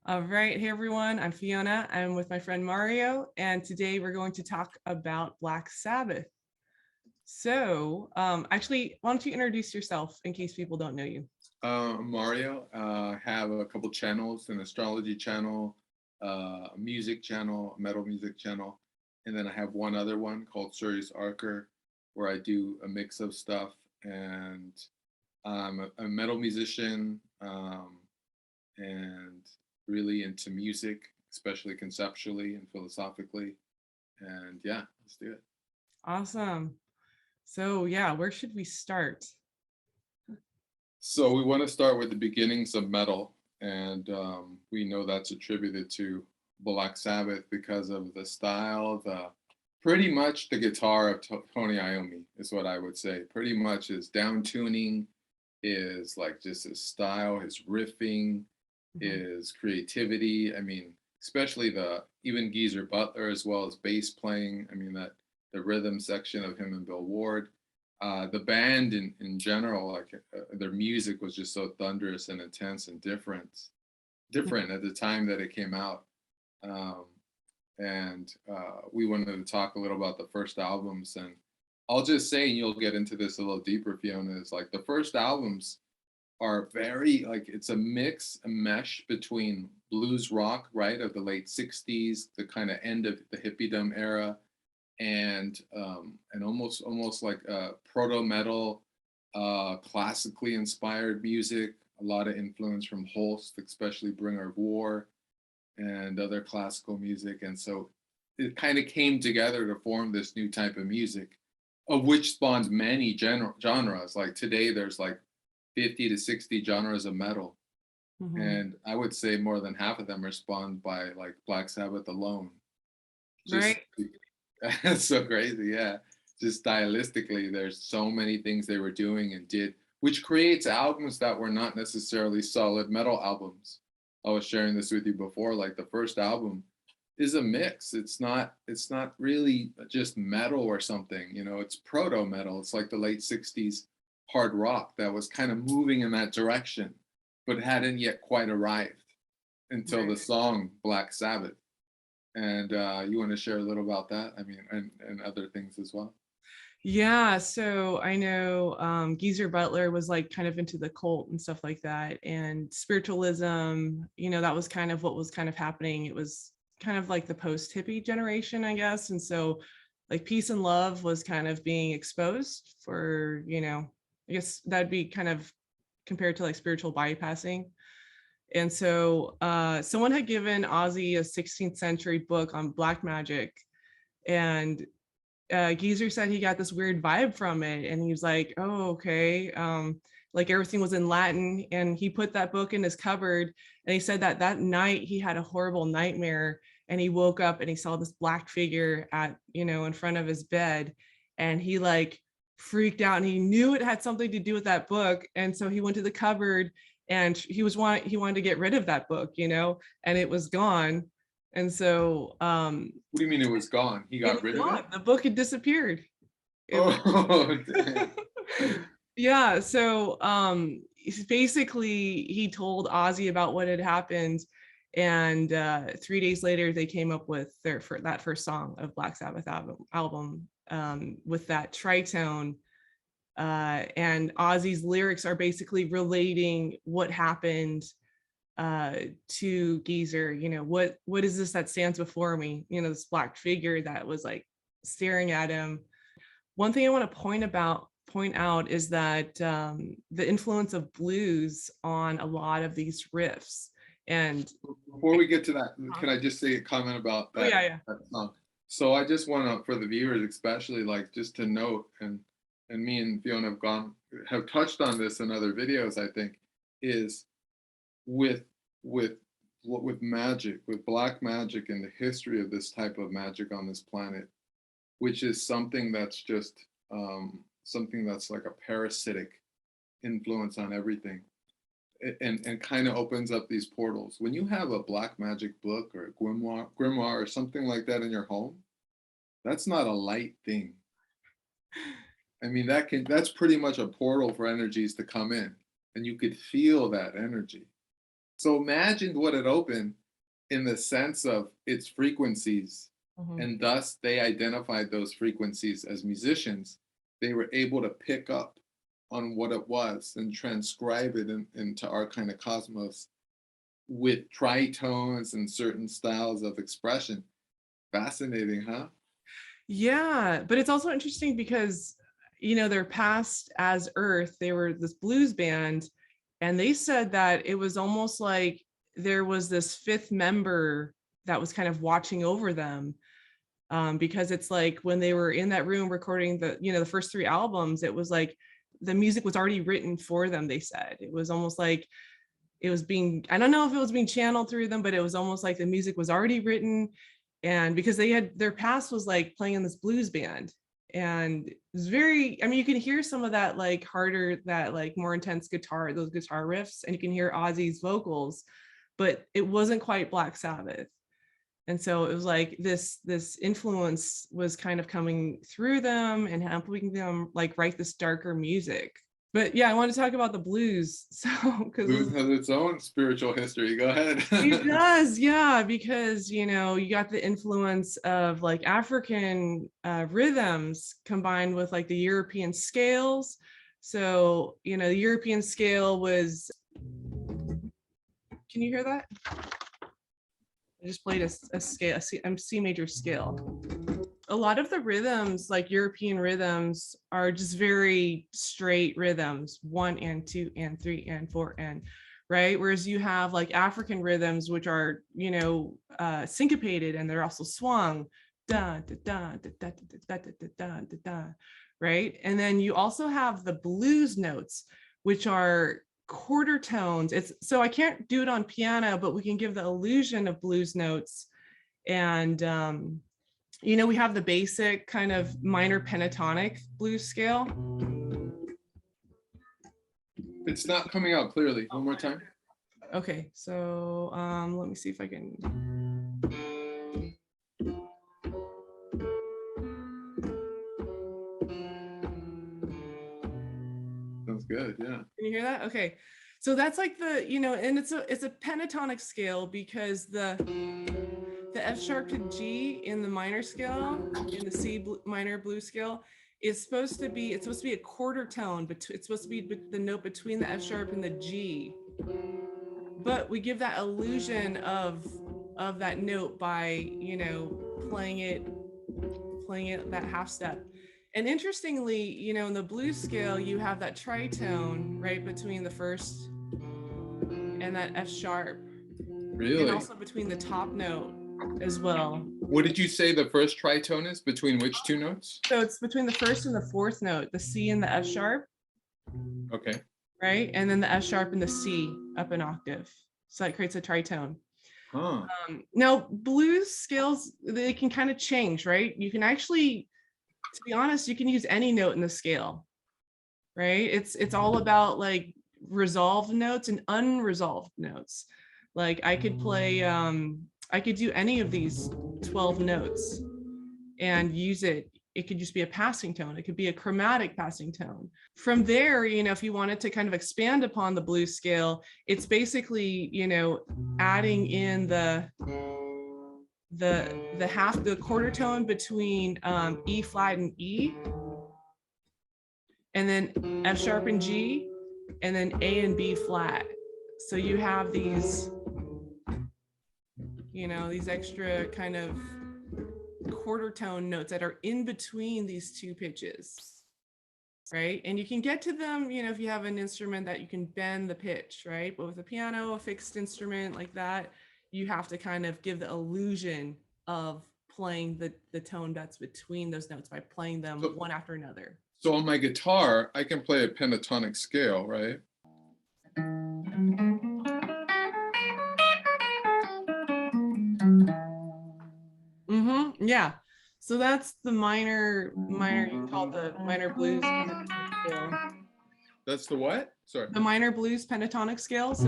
All right, hey everyone, I'm Fiona. I'm with my friend Mario, and today we're going to talk about Black Sabbath. So, actually, why don't you introduce yourself in case people don't know you? Mario. Have a couple channels, an astrology channel, a music channel, a metal music channel, and then I have one other one called Sirius Archer, where I do a mix of stuff. And I'm a metal musician and really into music, especially conceptually and philosophically. And yeah, let's do it. Awesome. So, yeah, where should we start? So we want to start with the beginnings of metal, and we know that's attributed to Black Sabbath because of the style, the pretty much the guitar of Tony Iommi is what I would say. Pretty much his down tuning is like just his style, his riffing, Mhm. his creativity. I mean, especially the even Geezer Butler as well as bass playing. I mean that the rhythm section of him and Bill Ward, the band in general, like their music was just so thunderous and intense and different at the time that it came out. Um, and we wanted to talk a little about the first albums. And I'll just say, and you'll get into this a little deeper, Fiona, is like the first albums are very like it's a mix, a mesh between blues rock, right, of the late 60s, the kind of end of the hippiedom era, and almost like proto metal, classically inspired music. A lot of influence from Holst, especially Bringer of War, and other classical music. And so it kind of came together to form this new type of music, of which spawned many genres. Like today, there's like 50 to 60 genres of metal. Mhm. And I would say more than half of them are spawned by like Black Sabbath alone. Just Right. That's so crazy, yeah. Just stylistically, there's so many things they were doing and did, which creates albums that were not necessarily solid metal albums. I was sharing this with you before, like the first album is a mix. It's not really just metal or something, it's proto metal. It's like the late 60s hard rock that was kind of moving in that direction, but hadn't yet quite arrived until Right. the song Black Sabbath. And you want to share a little about that? I mean, and other things as well. Yeah, so I know Geezer Butler was like kind of into the cult and stuff like that, and spiritualism. That was kind of what was kind of happening. It was kind of like the post hippie generation, I guess, and so like peace and love was kind of being exposed for, I guess that'd be kind of compared to like spiritual bypassing. And so someone had given Ozzy a 16th century book on black magic, and Geezer said he got this weird vibe from it, and he was like, "Oh, okay." Like everything was in Latin, and he put that book in his cupboard. And he said that that night he had a horrible nightmare, and he woke up and he saw this black figure at in front of his bed, and he like freaked out, and he knew it had something to do with that book, and so he went to the cupboard, and he wanted to get rid of that book, and it was gone. And so What do you mean it was gone? He it got was rid of gone. it? The book had disappeared. It was Oh, dang. yeah. So basically he told Ozzy about what had happened. And 3 days later they came up with that first song of Black Sabbath album with that tritone. And Ozzy's lyrics are basically relating what happened to Geezer. What is this that stands before me? This black figure that was like staring at him. One thing I want to point out is that the influence of blues on a lot of these riffs. And Before we get to that, huh? can I just say a comment about Oh that, yeah, yeah. that song? So I just want to, for the viewers especially, like just to note, and me and Fiona have touched on this in other videos, I think, is with with with magic, with black magic and the history of this type of magic on this planet, which is something that's just something that's like a parasitic influence on everything, and kind of opens up these portals. When you have a black magic book or a grimoire or something like that in your home, that's not a light thing. I mean, that's pretty much a portal for energies to come in, and you could feel that energy. So imagine what it opened in the sense of its frequencies, Mhm. and thus they identified those frequencies as musicians. They were able to pick up on what it was and transcribe it into our kind of cosmos with tritones and certain styles of expression. Fascinating, huh? Yeah, but it's also interesting because, you know, their past as Earth, they were this blues band, and they said that it was almost like there was this fifth member that was kind of watching over them. Because it's like when they were in that room recording the, you know, the first three albums, it was like the music was already written for them, they said. It was almost like it was being, I don't know if it was being channeled through them, but it was almost like the music was already written. And because they had, their past was like playing in this blues band, and it was very, I mean, you can hear some of that like harder, that like more intense guitar, those guitar riffs, and you can hear Ozzy's vocals, but it wasn't quite Black Sabbath. And so it was like this influence was kind of coming through them and helping them like write this darker music. But yeah, I want to talk about the blues. So Blues because has its own spiritual history. Go ahead. it does, yeah, because you know, you got the influence of like African rhythms combined with like the European scales. So, you know, the European scale was, can you hear that? I just played a scale, a C major scale. A lot of the rhythms, like European rhythms, are just very straight rhythms, 1 and 2 and 3 and 4 and, right? Whereas you have like African rhythms, which are, you know, syncopated, and they're also swung, da da da da da da da da da da da, right? And then you also have the blues notes, which are quarter tones. It's so I can't do it on piano, but we can give the illusion of blues notes. And you know, we have the basic kind of minor pentatonic blues scale. It's not coming out clearly. One more time. Okay, so let me see if I can. Sounds good. Yeah. Can you hear that? Okay, so that's like the, you know, and it's a pentatonic scale because the F sharp to G in the minor scale, in the C minor blues scale, is supposed to be, it's supposed to be a quarter tone, but it's supposed to be the note between the F sharp and the G. But we give that illusion of that note by, you know, playing it that half step. And interestingly, you know, in the blues scale, you have that tritone right between the first and that F sharp, Really? and also between the top note as well. What did you say the first tritone is? Between which two notes? So it's between the first and the fourth note, the C and the F sharp. Okay. Right? And then the F sharp and the C up an octave. So that creates a tritone. Huh. Now, blues scales, they can kind of change, right? You can actually, to be honest, you can use any note in the scale, right? It's all about like resolved notes and unresolved notes. Like I could play, I could do any of these 12 notes and use it. It could just be a passing tone. It could be a chromatic passing tone. From there, you know, if you wanted to kind of expand upon the blues scale, it's basically, you know, adding in the quarter tone between E flat and E, and then F sharp and G, and then A and B flat. So you have these, you know, these extra kind of quarter tone notes that are in between these two pitches, right? And you can get to them, you know, if you have an instrument that you can bend the pitch, right? But with a piano, a fixed instrument like that, you have to kind of give the illusion of playing the tone that's between those notes by playing them one after another. So on my guitar, I can play a pentatonic scale, right? Mm-hmm. Yeah. So that's the minor, you can call it the minor blues pentatonic scale. That's the what? Sorry. The minor blues pentatonic scale. So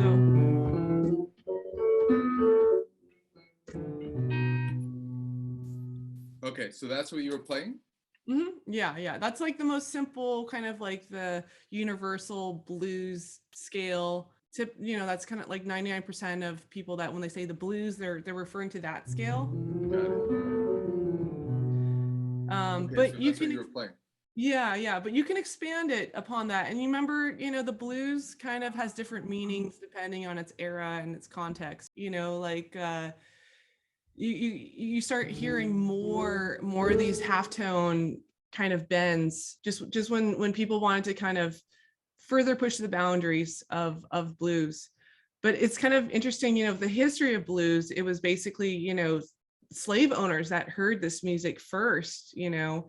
Okay, so that's what you were playing? mm-hmm. Yeah. That's like the most simple kind of like the universal blues scale. you know, that's kind of like 99% of people that when they say the blues, they're referring to that scale. Got it. Okay, But so you that's what can, you were playing. yeah, but you can expand it upon that. And you remember, you know, the blues kind of has different meanings depending on its era and its context. You know, like you start hearing more of these halftone kind of bends just when people wanted to kind of further push the boundaries of blues. But it's kind of interesting, you know, the history of blues, it was basically, you know, slave owners that heard this music first, you know,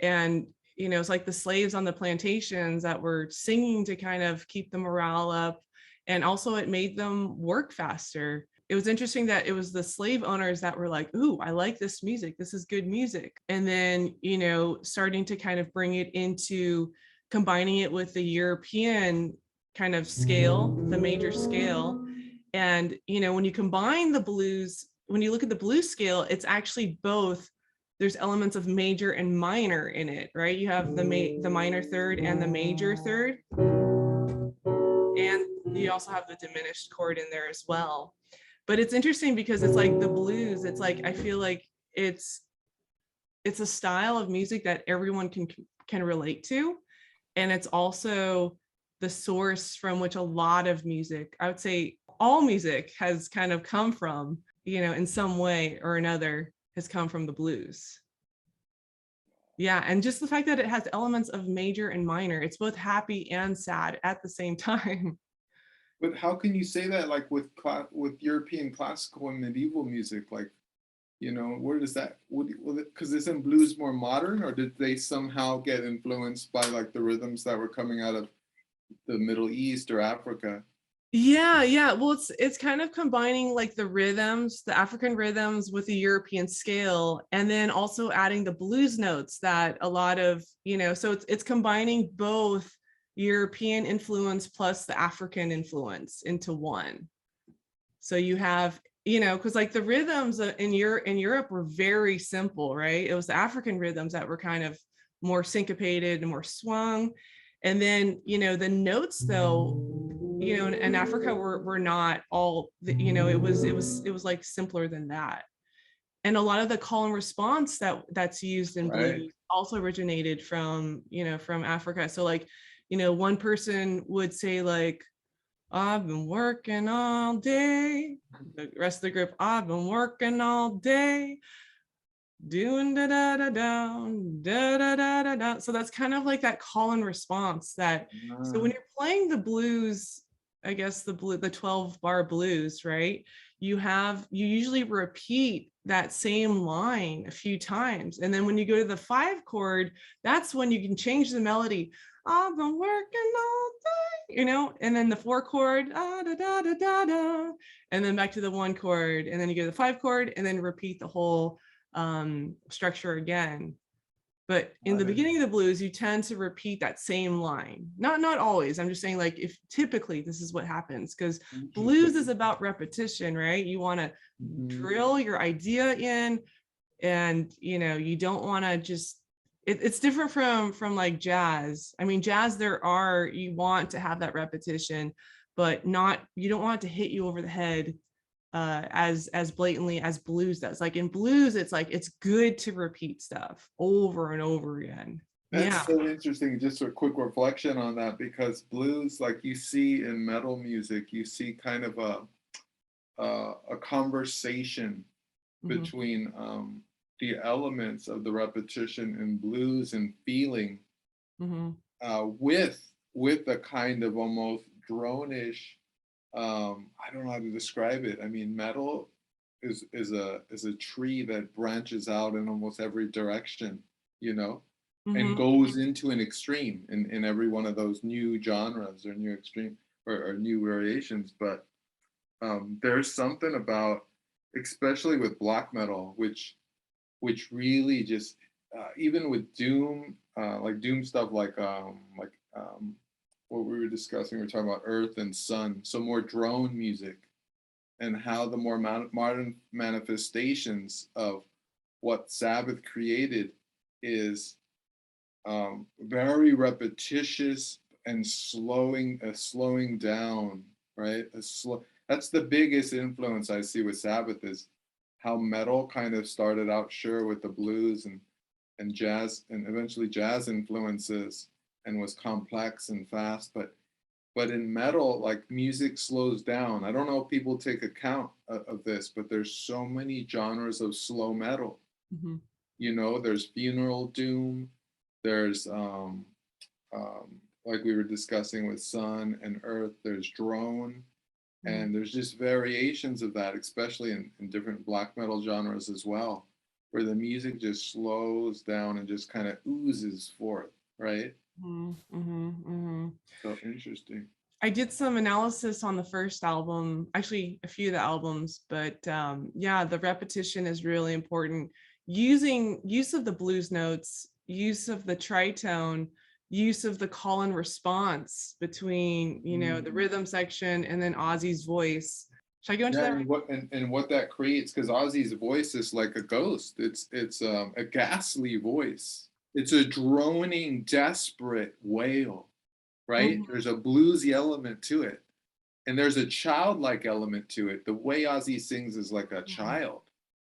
and you know, it's like the slaves on the plantations that were singing to kind of keep the morale up, and also it made them work faster. It was interesting that it was the slave owners that were like, ooh, I like this music, this is good music, and then, you know, starting to kind of bring it into combining it with the European kind of scale, the major scale. And, you know, when you combine the blues, when you look at the blues scale, it's actually both. There's elements of major and minor in it, right? You have the minor third and the major third. And you also have the diminished chord in there as well. But it's interesting because it's like the blues, it's like, I feel like it's a style of music that everyone can relate to. And it's also the source from which a lot of music, I would say all music, has kind of come from, you know, in some way or another, has come from the blues. Yeah, and just the fact that it has elements of major and minor, it's both happy and sad at the same time. But how can you say that, like with European classical and medieval music? Like, you know, where does that, because isn't blues more modern, or did they somehow get influenced by like the rhythms that were coming out of the Middle East or Africa? Yeah. Well, it's kind of combining like the rhythms, the African rhythms with the European scale, and then also adding the blues notes that a lot of, you know, so it's combining both European influence plus the African influence into one. So you have, you know, because like the rhythms in Europe were very simple, right? It was the African rhythms that were kind of more syncopated and more swung. And then, you know, the notes though, you know, in Africa were not all, you know, it was like simpler than that. And a lot of the call and response that's used in Right. blues also originated from, you know, from Africa. So like, you know, one person would say like, I've been working all day. The rest of the group, I've been working all day, doing da da da down, da da da da da. So that's kind of like that call and response that. So when you're playing the blues, I guess the 12 bar blues, right? You usually repeat that same line a few times. And then when you go to the 5 chord, that's when you can change the melody. I've been working all day, you know, and then the 4 chord, da da da da da, and then back to the 1 chord, and then you go to the 5 chord, and then repeat the whole structure again. But in the beginning of the blues, you tend to repeat that same line. Not always. I'm just saying, like, if typically this is what happens, because blues is about repetition, right? You want to drill your idea in, and you know, you don't want to just. It's different from like jazz. I mean, jazz, you want to have that repetition, but you don't want it to hit you over the head as blatantly as blues does. Like in blues, it's like it's good to repeat stuff over and over again. That's Yeah. so interesting. Just a quick reflection on that, because blues, like you see in metal music, you see kind of a conversation between the elements of the repetition in blues and feeling, with a kind of almost dronish. I don't know how to describe it. I mean, metal is a tree that branches out in almost every direction, you know, and goes into an extreme in every one of those new genres or new extreme or new variations. But there's something about, especially with black metal, which really just even with doom, like doom stuff, like what we were discussing, we were talking about Earth and Sun, so more drone music, and how the more modern manifestations of what Sabbath created is very repetitious and slowing down right? That's the biggest influence I see with Sabbath is how metal kind of started out, sure, with the blues and jazz and eventually jazz influences and was complex and fast, but in metal, like music slows down. I don't know if people take account of this, but there's so many genres of slow metal. Hmm. You know, there's funeral doom, there's like we were discussing with Sun and Earth, there's drone, and there's just variations of that, especially in different black metal genres as well, where the music just slows down and just kind of oozes forth, right? Hmm. Hmm. Hmm. So interesting. I did some analysis on the first album, actually a few of the albums, but yeah, the repetition is really important. Use of the blues notes, use of the tritone, use of the call and response between, the Mm. rhythm section and then Ozzy's voice. Should I go into Yeah, that? and what that creates, because Ozzy's voice is like a ghost. It's a ghastly voice. It's a droning, desperate wail, right? Mhm, There's a bluesy element to it, and there's a childlike element to it. The way Ozzy sings is like a mhm, child.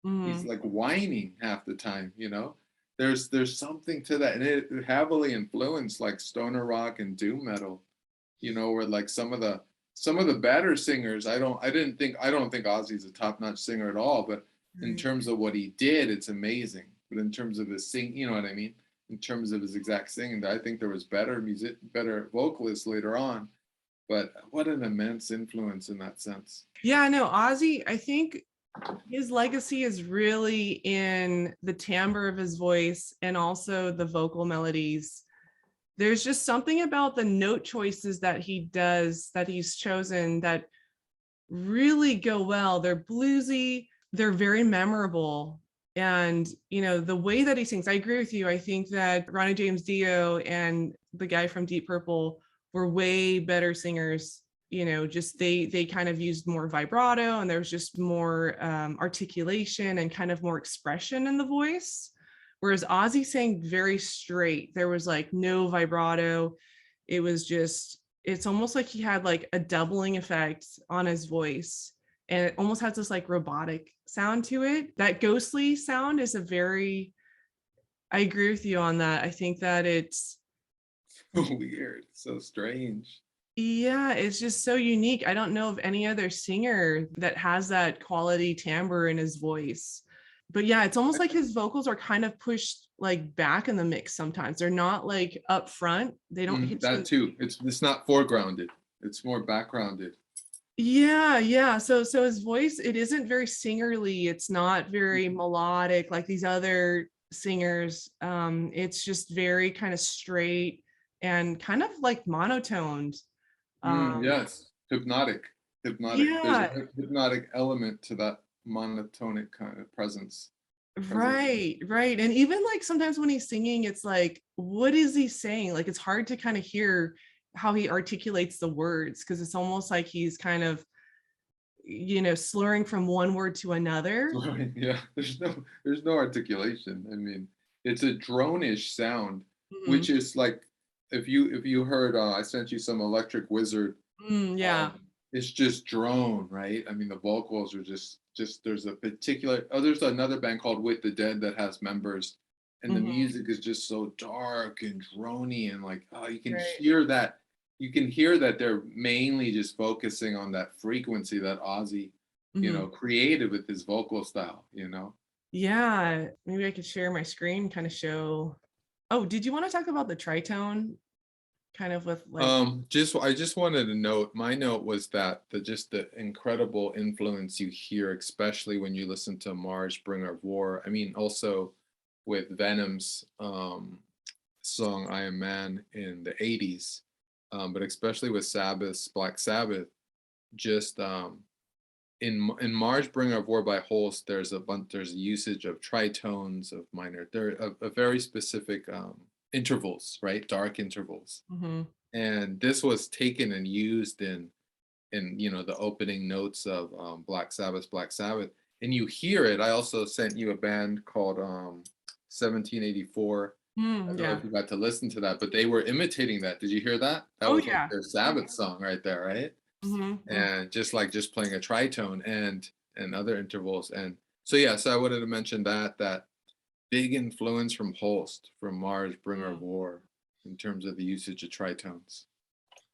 He's mhm, like whining half the time, you know. There's something to that, and it heavily influenced like stoner rock and doom metal, you know, where like some of the better singers, I don't think Ozzy's a top-notch singer at all, but in right. terms of what he did, it's amazing. But in terms of his sing, you know what I mean? In terms of his exact singing, I think there was better vocalists later on. But what an immense influence in that sense. Yeah, no, Ozzy, I think his legacy is really in the timbre of his voice and also the vocal melodies. There's just something about the note choices that he does, that he's chosen, that really go well. They're bluesy, they're very memorable. And, the way that he sings, I agree with you. I think that Ronnie James Dio and the guy from Deep Purple were way better singers. Just they kind of used more vibrato, and there was just more articulation and kind of more expression in the voice. Whereas Ozzy sang very straight. There was like no vibrato. It was just, it's almost like he had like a doubling effect on his voice, and it almost has this like robotic sound to it. That ghostly sound is a very, I agree with you on that. I think that it's, So weird, so strange. yeah, it's just so unique. I don't know of any other singer that has that quality timbre in his voice. But yeah, it's almost like his vocals are kind of pushed like back in the mix sometimes. They're not like up front. They don't hit That you. too. It's not foregrounded. It's more backgrounded. Yeah, yeah. So his voice, it isn't very singerly. It's not very melodic like these other singers. It's just very kind of straight and kind of like monotoned. Yes, hypnotic, hypnotic. There's a Yeah, hypnotic element to that monotonic kind of presence. right, right. And even like sometimes when he's singing, it's like, what is he saying? Like it's hard to kind of hear how he articulates the words, because it's almost like he's kind of, slurring from one word to another. Right, yeah. There's no articulation. I mean, it's a drone-ish sound, which Mhm. is like if you heard I sent you some Electric Wizard. Yeah. It's just drone, right? I mean, the vocals are just there's a particular there's another band called With the Dead that has members, and the Mhm. music is just so dark and drony and like oh Right. you can hear that they're mainly just focusing on that frequency that Ozzy, Mhm. created with his vocal style, you know. Yeah, maybe I could share my screen, kind of show. Oh, did you want to talk about the tritone, kind of with like? Just I just wanted to note, my note was that the incredible influence you hear, especially when you listen to Mars, Bringer of War. I mean, also with Venom's song "I Am Man" in the '80s, but especially with Sabbath's Black Sabbath. Just in Mars, Bringer of War by Holst, there's a usage of tritones, of minor, there a very specific intervals, right? Dark intervals, Mhm. and this was taken and used in the opening notes of Black Sabbath, and you hear it. I also sent you a band called 1784. I don't know Yeah. if you got to listen to that, but they were imitating that. Did you hear that? That Oh was like yeah. their Oh Sabbath yeah. song right there, right? and just playing a tritone and other intervals. And so yeah, so I wanted to mention that big influence from Holst, from Mars, Bringer of War, in terms of the usage of tritones.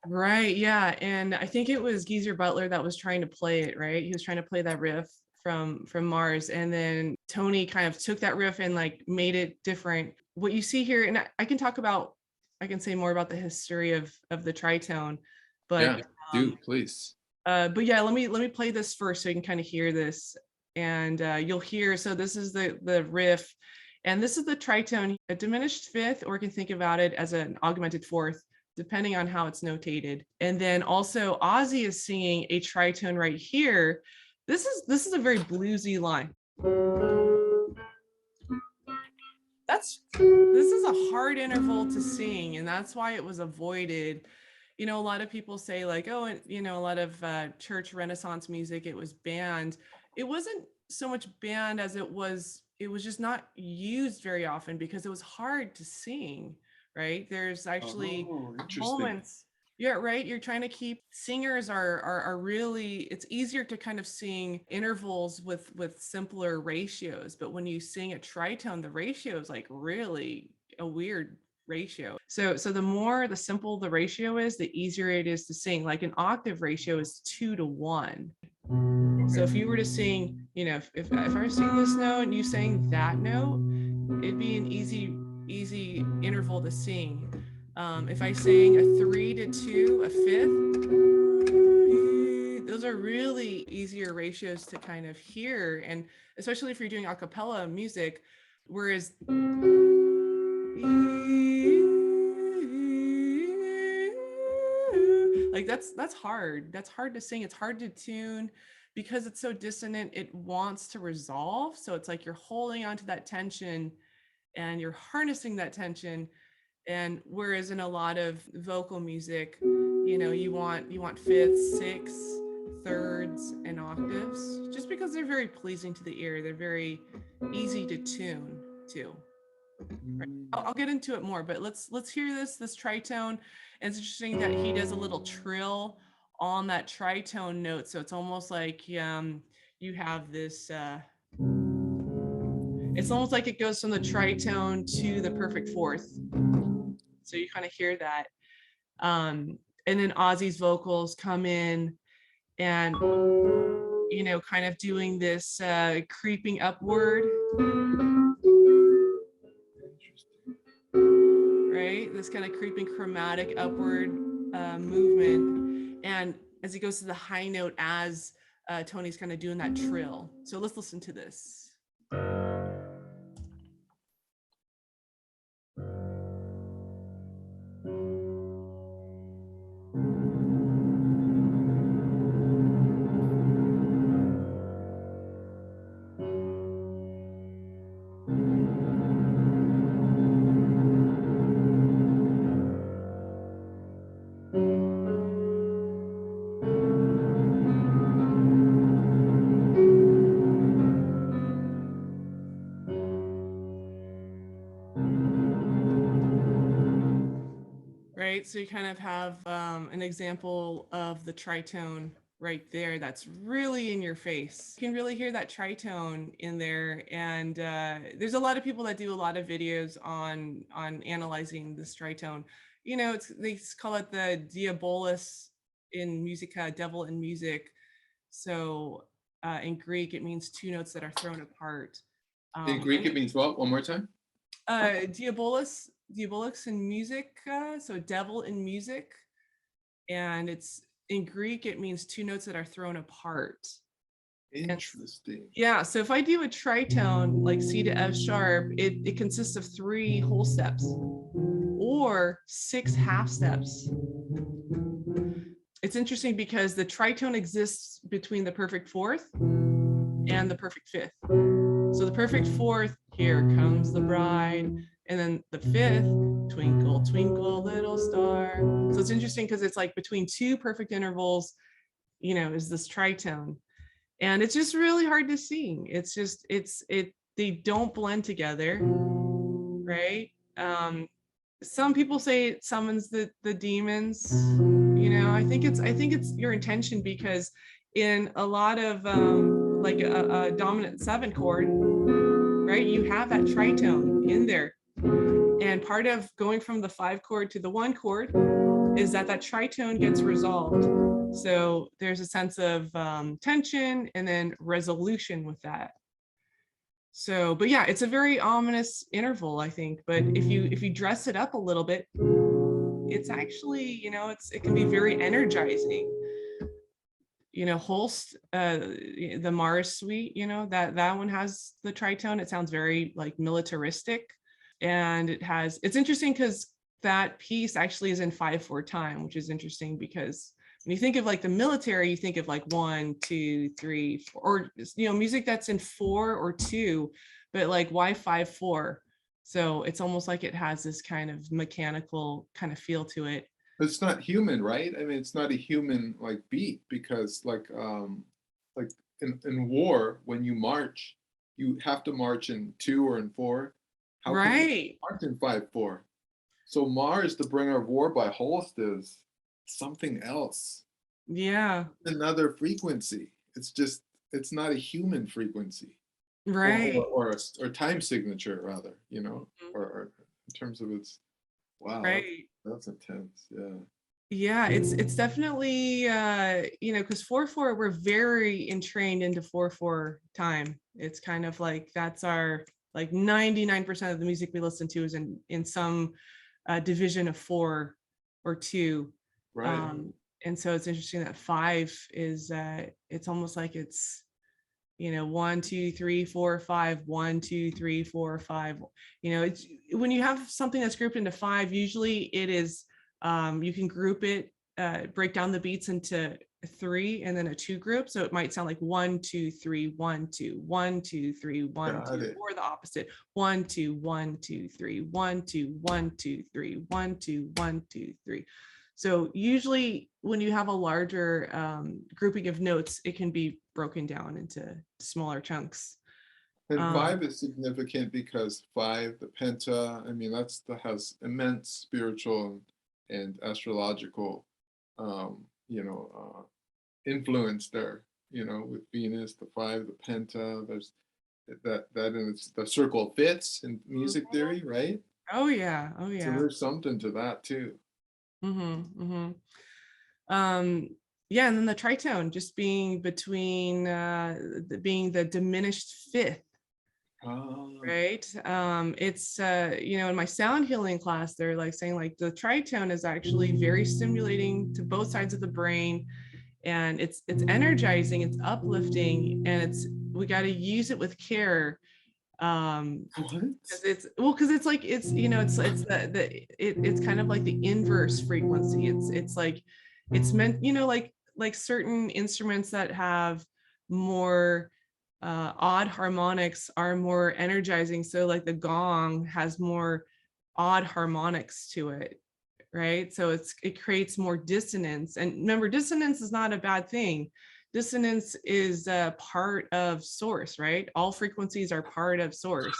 Right, yeah, and I think it was Geezer Butler that was trying to play it, right? He was trying to play that riff from Mars, and then Tony kind of took that riff and like made it different. What you see here, and I can talk about, I can say more about the history of the tritone, but Yeah, do please. but yeah, let me play this first so you can kind of hear this, and you'll hear. So this is the riff, and this is the tritone, a diminished fifth, or you can think about it as an augmented fourth, depending on how it's notated. And then also Ozzy is singing a tritone right here. This is a very bluesy line. This is a hard interval to sing, and that's why it was avoided. You know, a lot of people say like, oh, you know, a lot of church Renaissance music, it was banned. It wasn't so much banned as it was just not used very often because it was hard to sing, right? There's actually moments. Yeah, right. You're trying to keep, singers are really, it's easier to kind of sing intervals with simpler ratios, but when you sing a tritone, the ratio is like really a weird ratio. So the more the simple the ratio is, the easier it is to sing. Like an octave ratio is 2 to 1. So if you were to sing, you know, if I were to sing this note and you sang that note, it'd be an easy interval to sing. If I sang a 3 to 2, a fifth, those are really easier ratios to kind of hear, and especially if you're doing a cappella music, whereas like that's hard. That's hard to sing. It's hard to tune because it's so dissonant. It wants to resolve. So it's like you're holding on to that tension and you're harnessing that tension. And whereas in a lot of vocal music, you know, you want fifths, sixths, thirds, and octaves, just because they're very pleasing to the ear. They're very easy to tune too. Right. I'll get into it more, but let's hear this tritone. And it's interesting that he does a little trill on that tritone note. So it's almost like you have this. It's almost like it goes from the tritone to the perfect fourth. So you kind of hear that. And then Ozzy's vocals come in and, you know, kind of doing this creeping upward. Right? This kind of creeping chromatic upward movement. And as he goes to the high note, as Tony's kind of doing that trill. So let's listen to this. Right, so you kind of have an example of the tritone right there that's really in your face. You can really hear that tritone in there, and there's a lot of people that do a lot of videos on analyzing this tritone. You know, they call it the diabolus in musica, devil in music. So in Greek, it means two notes that are thrown apart. In Greek, it means what? One more time. Diabolus in music, so devil in music, and it's in Greek it means two notes that are thrown apart. Interesting. And, yeah, so if I do a tritone like C to F sharp, it consists of 3 whole steps or 6 half steps. It's interesting because the tritone exists between the perfect fourth and the perfect fifth. So the perfect fourth, here comes the bride, and then the fifth, twinkle, twinkle, little star. So it's interesting because it's like between 2 perfect intervals, you know, is this tritone. And it's just really hard to sing. It's just, they don't blend together, right? Some people say it summons the demons, you I think it's your intention, because in a lot of like a dominant 7 chord, right, you have that tritone in there. And part of going from the 5 chord to the 1 chord is that tritone gets resolved. So there's a sense of tension and then resolution with that. So, but yeah, it's a very ominous interval, I think. But if you dress it up a little bit, it's actually, it can be very energizing. Holst, the Mars suite, that one has the tritone. It sounds very like militaristic, and it's interesting because that piece actually is in 5/4 time, which is interesting because when you think of like the military, you think of like 1, 2, 3, 4, or music that's in 4 or 2, but like why 5/4? So it's almost like it has this kind of mechanical kind of feel to it. It's not human, right? I mean, it's not a human like beat, because like in war, when you march, you have to march in 2 or in 4. How can you Right. march in 5/4? So Mars, the bringer of war by Holst, is something else. Yeah. Another frequency. It's not a human frequency. Right. Or time signature rather, or in terms of its, wow, Right. that's intense. Yeah. Yeah, it's definitely because 4/4, we're very entrained into 4/4 time. It's kind of like that's our, like 99% of the music we listen to is in some division of 4 or 2. Right. And so it's interesting that 5 is it's almost like it's 1, 2, 3, 4, 5, 1, 2, 3, 4, 5. It's when you have something that's grouped into 5, usually it is you can group it, break down the beats into 3 and then a 2 group. So it might sound like 1, 2, 3, 1, 2, 1, 2, 3, 1, 2, or the opposite. 1, 2, 1, 2, 3, 1, 2, 1, 2, 3, 1, 2, 1, 2, 3. So usually when you have a larger grouping of notes, it can be broken down into smaller chunks. And 5 is significant because 5, the penta, I mean, that has immense spiritual and astrological, influence there. With Venus, the 5, the penta. There's that and it's the circle fits in music theory, right? Oh yeah, So there's something to that too. Yeah, and then the tritone just being between being the diminished 5th. Right. It's in my sound healing class, they're like saying like the tritone is actually very stimulating to both sides of the brain, and it's energizing, it's uplifting, and we got to use it with care. Because it's like it's it's kind of like the inverse frequency. It's like it's meant, like certain instruments that have more odd harmonics are more energizing. So like the gong has more odd harmonics to it, right? So it creates more dissonance. And remember, dissonance is not a bad thing. Dissonance is a part of source, right? All frequencies are part of source.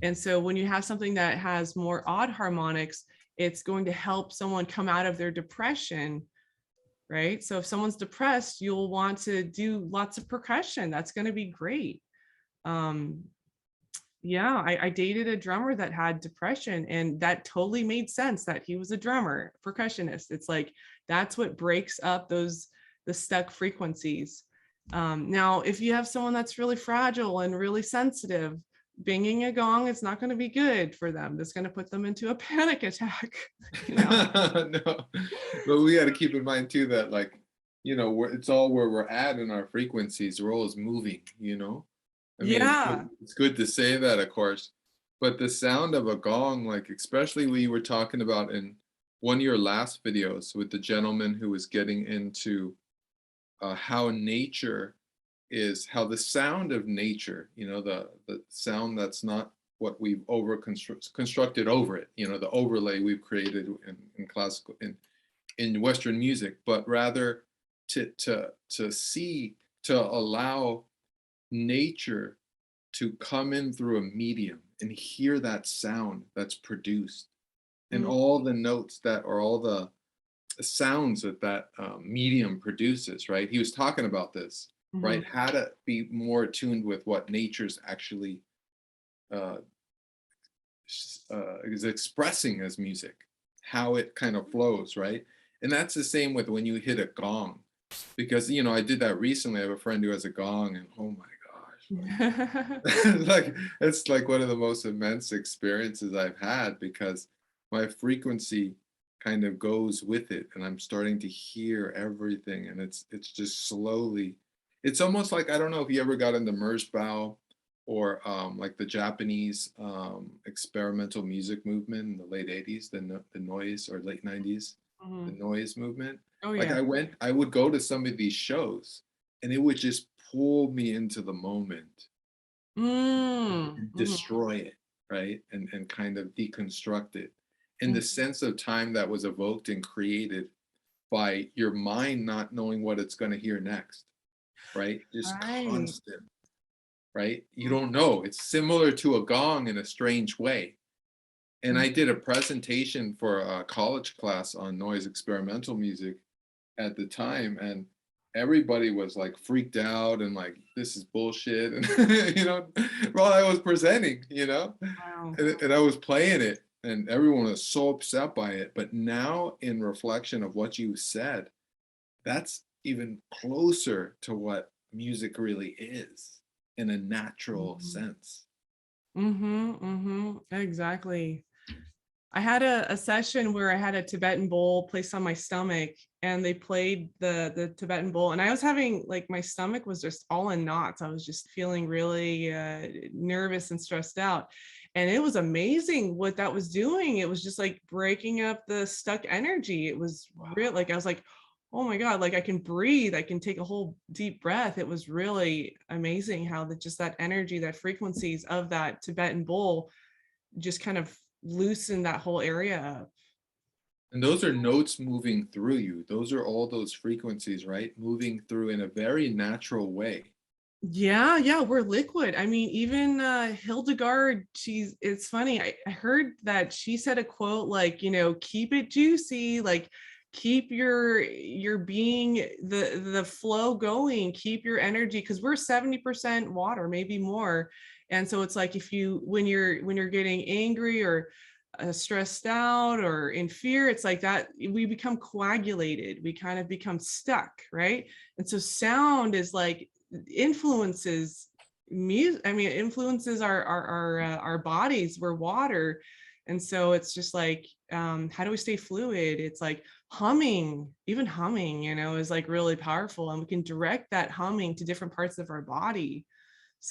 And so when you have something that has more odd harmonics, it's going to help someone come out of their depression, right? So if someone's depressed, you'll want to do lots of percussion. That's going to be great. Yeah, I dated a drummer that had depression, and that totally made sense that he was a drummer, percussionist. It's like, that's what breaks up the stuck frequencies. Now, if you have someone that's really fragile and really sensitive, binging a gong is not going to be good for them. That's going to put them into a panic attack. No, but we got to keep in mind too that it's all where we're at in our frequencies. We're always moving. I mean, Yeah. it's good to say that, of course, but the sound of a gong, like especially we were talking about in one of your last videos with the gentleman who was getting into how nature is, how the sound of nature, the sound that's not what we've constructed over it, the overlay we've created in classical, in Western music, but rather to allow nature to come in through a medium and hear that sound that's produced, and all the notes that are all the sounds that medium produces, right? He was talking about this, Mhm. right? How to be more attuned with what nature's actually uh, is expressing as music, how it kind of flows, right? And that's the same with when you hit a gong, because I did that recently. I have a friend who has a gong, and oh my gosh, like it's like one of the most immense experiences I've had because my frequency kind of goes with it, and I'm starting to hear everything, and it's just slowly. It's almost like I don't know if you ever got into Merzbow or like the Japanese experimental music movement in the late 80s, the noise, or late 90s, the Mhm. noise movement. Oh, Like yeah. I would go to some of these shows and it would just pull me into the moment Mm. and Mhm. destroy it, right? And kind of deconstruct it. And the Mhm. sense of time that was evoked and created by your mind not knowing what it's going to hear next, right? Just Right. constant, right? You don't know. It's similar to a gong in a strange way. And Mhm. I did a presentation for a college class on noise experimental music at the time, and everybody was like freaked out and like, this is bullshit. And, while I was presenting, Wow. and I was playing it, and everyone was so upset by it. But now, in reflection of what you said, that's even closer to what music really is in a natural Mhm. sense. Mhm. Mhm. Exactly. I had a session where I had a Tibetan bowl placed on my stomach, and they played the Tibetan bowl, and I was having like my stomach was just all in knots. I was just feeling really nervous and stressed out. And it was amazing what that was doing. It was just like breaking up the stuck energy. It was real, like I was like, oh my God, like I can breathe, I can take a whole deep breath. It was really amazing how just that energy, that frequencies of that Tibetan bowl just kind of loosen that whole area up. And those are notes moving through you. Those are all those frequencies, right? Moving through in a very natural way. Yeah, yeah, we're liquid. I mean, even Hildegard, it's funny. I heard that she said a quote like, keep it juicy, like keep your being the flow going, keep your energy, because we're 70% water, maybe more. And so it's like if you when you're getting angry or stressed out or in fear, it's like that we become coagulated, we kind of become stuck, right? And so sound is like influences music. I mean, it influences our bodies. We're water, and so it's just like, how do we stay fluid? It's like humming, even humming, is like really powerful, and we can direct that humming to different parts of our body.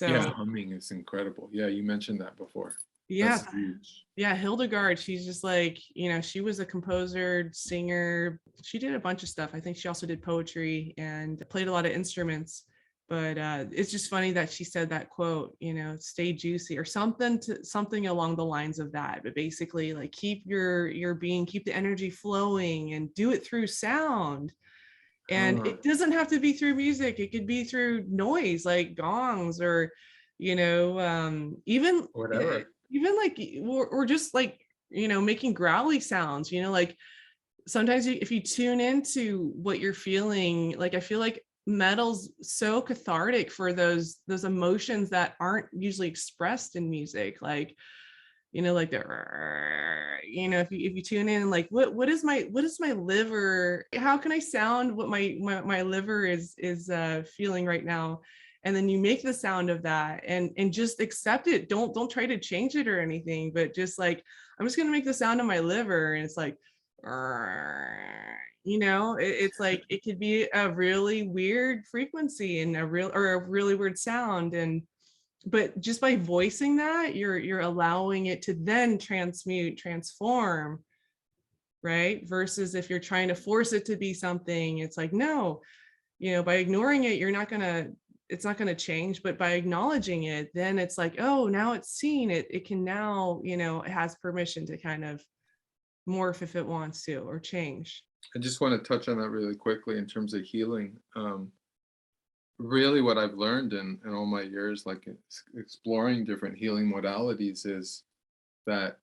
Yeah, So humming is incredible. Yeah, you mentioned that before. yeah, That's huge. yeah, Hildegard, she's just like, she was a composer, singer. She did a bunch of stuff. I think she also did poetry and played a lot of instruments. But it's just funny that she said that quote, stay juicy or something along the lines of that. But basically, like keep your being, keep the energy flowing and do it through sound. And Huh. it doesn't have to be through music. It could be through noise like gongs or, even Whatever. even like or just like making growly sounds, like sometimes if you tune into what you're feeling, like I feel like metal's so cathartic for those emotions that aren't usually expressed in music, like like the if you tune in, like what is my liver, how can I sound what my liver is feeling right now, and then you make the sound of that and just accept it. Don't try to change it or anything, but just like, I'm just going to make the sound of my liver, and it's like it's like it could be a really weird frequency and a really weird sound, and but just by voicing that, you're allowing it to then transmute, transform, right? Versus if you're trying to force it to be something, it's like, no, by ignoring it, it's not gonna change. But by acknowledging it, then it's like, oh, now it's seen, it can now, it has permission to kind of morph if it wants to, or change. I just want to touch on that really quickly in terms of healing. Really, what I've learned in all my years, like exploring different healing modalities, is that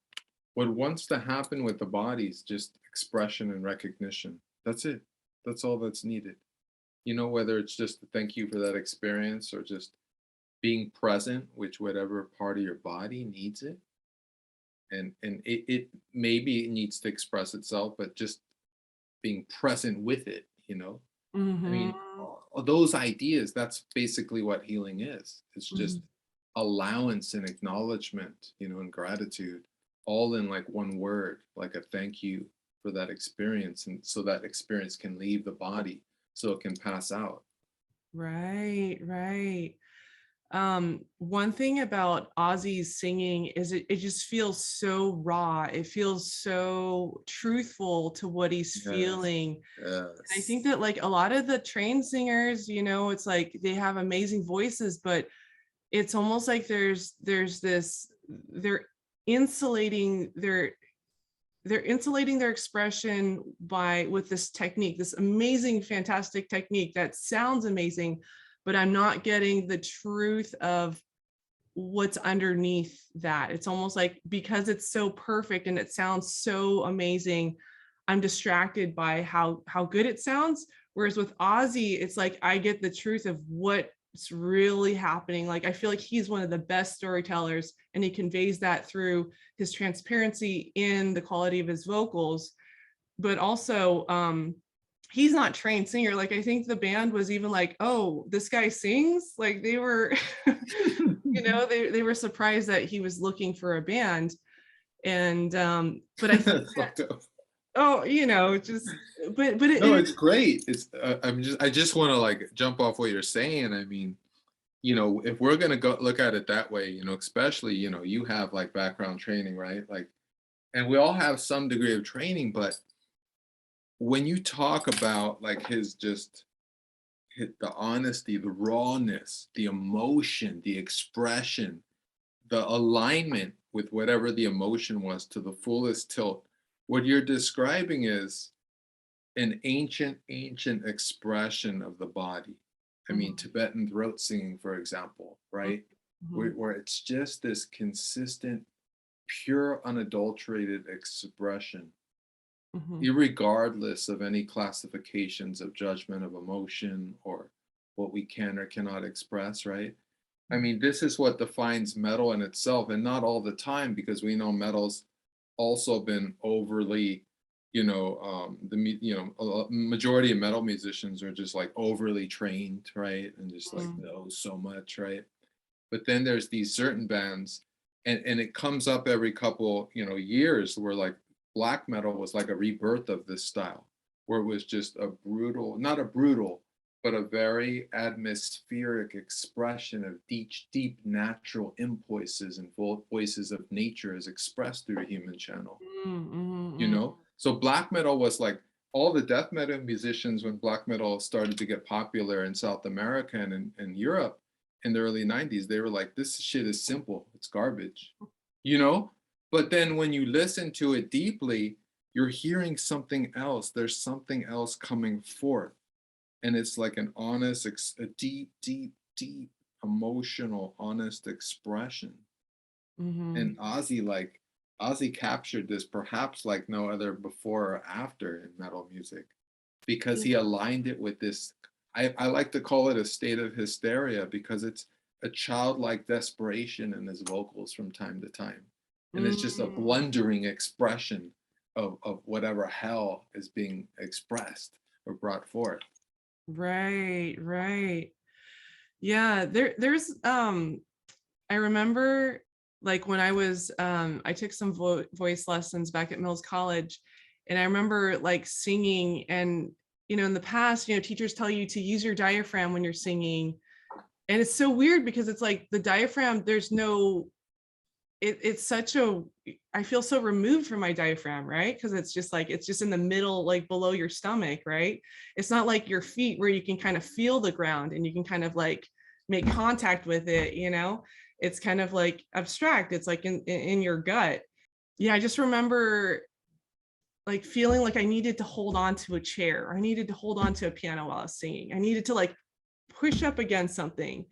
what wants to happen with the body is just expression and recognition. That's it. That's all that's needed. You know, whether it's just a thank you for that experience or just being present, which whatever part of your body needs it. And it maybe it needs to express itself, but just being present with it, you know? I mean, Mm-hmm. all those ideas, that's basically what healing is. It's Mm-hmm. just allowance and acknowledgement, you know, and gratitude, all in like one word, like a thank you for that experience. And so that experience can leave the body so it can pass out. Right, right. One thing about Ozzy's singing is it just feels so raw. It feels so truthful to what he's Yes. feeling. And I think Yes. that like a lot of the trained singers, you know, it's like they have amazing voices, but it's almost like there's this they're insulating their they're insulating their expression by with this technique, this amazing fantastic technique that sounds amazing, but I'm not getting the truth of what's underneath that. It's almost like because it's so perfect and it sounds so amazing, I'm distracted by how good it sounds. Whereas with Ozzy, it's like I get the truth of what's really happening. Like I feel like he's one of the best storytellers, and he conveys that through his transparency in the quality of his vocals, but also he's not trained singer. Like I think the band was even like, oh, this guy sings. Like they were, you know, they were surprised that he was looking for a band. And but I think That's that, fucked up. oh, you know, just but No, it it's great. It's I just want to like jump off what you're saying. I mean, you know, if we're gonna go look at it that way, you know, especially, you know, you have like background training, right? Like, and we all have some degree of training, but when you talk about like his just the honesty, the rawness, the emotion, the expression, the alignment with whatever the emotion was to the fullest tilt, what you're describing is an ancient expression of the body. I mean, Mhm, Tibetan throat singing, for example, right? mhm, Where it's just this consistent, pure, unadulterated expression, mhm, irregardless of any classifications of judgment of emotion or what we can or cannot express, right? I mhm, mean, this is what defines metal in itself, and not all the time, because we know metal's also been overly, you know, you know, majority of metal musicians are just like overly trained, right, and just like mhm, know so much, right? But then there's these certain bands, and it comes up every couple, you know, years where like black metal was like a rebirth of this style, where it was just a brutal, not a brutal, but a very atmospheric expression of deep natural impulses and voices of nature as expressed through a human channel, mhm, mhm, you mhm, know? So black metal was like all the death metal musicians when black metal started to get popular in South America and in Europe in the early 90s, they were like, this shit is simple, it's garbage, you know? But then when you listen to it deeply, you're hearing something else. There's something else coming forth. And it's like an honest, a deep, emotional, honest expression. mhm. And Ozzy captured this perhaps like no other before or after in metal music because he Yeah. aligned it with this. I like to call it a state of hysteria because it's a childlike desperation in his vocals from time to time. And it's just a Mm. blundering expression of whatever hell is being expressed or brought forth. Right, right. Yeah, there's I remember like when I was I took some voice lessons back at Mills College, and I remember like singing, and you know in the past, you know, teachers tell you to use your diaphragm when you're singing, and it's so weird because it's like the diaphragm, there's no it's such a I feel so removed from my diaphragm, right? Because it's just like it's just in the middle, like below your stomach, right? It's not like your feet where you can kind of feel the ground and you can kind of like make contact with it, you know? It's kind of like abstract. It's like in your gut. Yeah, I just remember like feeling like I needed to hold on to a chair. I needed to hold on to a piano while I was singing. I needed to like push up against something.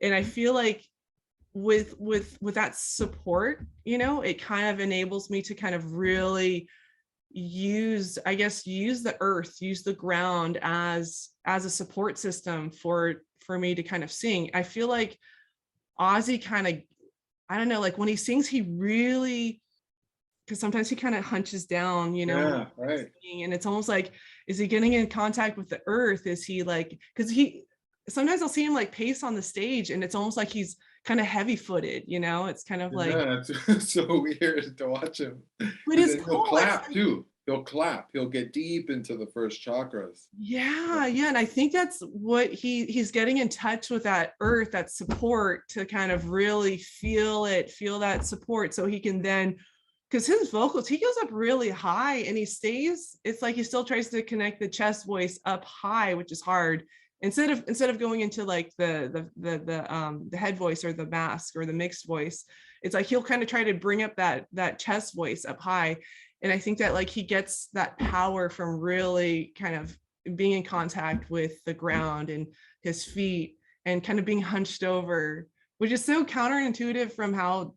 And I feel like with that support, you know, it kind of enables me to kind of really use the earth, use the ground as a support system for me to kind of sing. I feel like Ozzy kind of, I don't know, like when he sings, he really, because sometimes he kind of hunches down, Yeah, right. and it's almost like, is he getting in contact with the earth? Is he like, because he, sometimes I'll see him like pace on the stage and it's almost like he's kind of heavy footed, it's kind of like, Yeah, it's so weird to watch him. but And it's then he'll cool. It's clap like, too. He'll clap. He'll get deep into the first chakras. yeah, and I think that's what he's getting in touch with, that earth, that support, to kind of really feel that support, so he can then, because his vocals, he goes up really high and he stays, it's like he still tries to connect the chest voice up high, which is hard, instead of going into like the head voice or the mask or the mixed voice. It's like he'll kind of try to bring up that chest voice up high. And I think that like he gets that power from really kind of being in contact with the ground and his feet and kind of being hunched over, which is so counterintuitive from how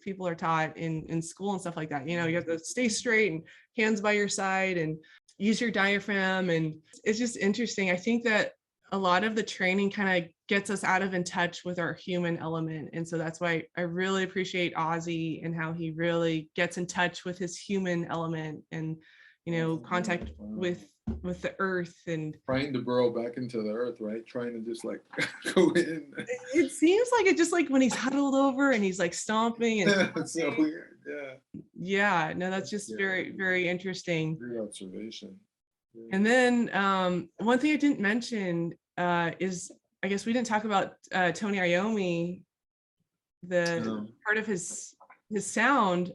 people are taught in school and stuff like that. You have to stay straight and hands by your side and use your diaphragm. And it's just interesting. I think that a lot of the training kind of gets us out of in touch with our human element. And so that's why I really appreciate Ozzy and how he really gets in touch with his human element and, contact with the earth, and Trying to burrow back into the earth, right? Trying to just like go in. it seems like it, just like when he's huddled over and he's like stomping and It's so weird. Yeah. no, that's just very, very interesting. Great observation. Yeah. And then one thing I didn't mention is, I guess we didn't talk about Tony Iommi. The part of his sound,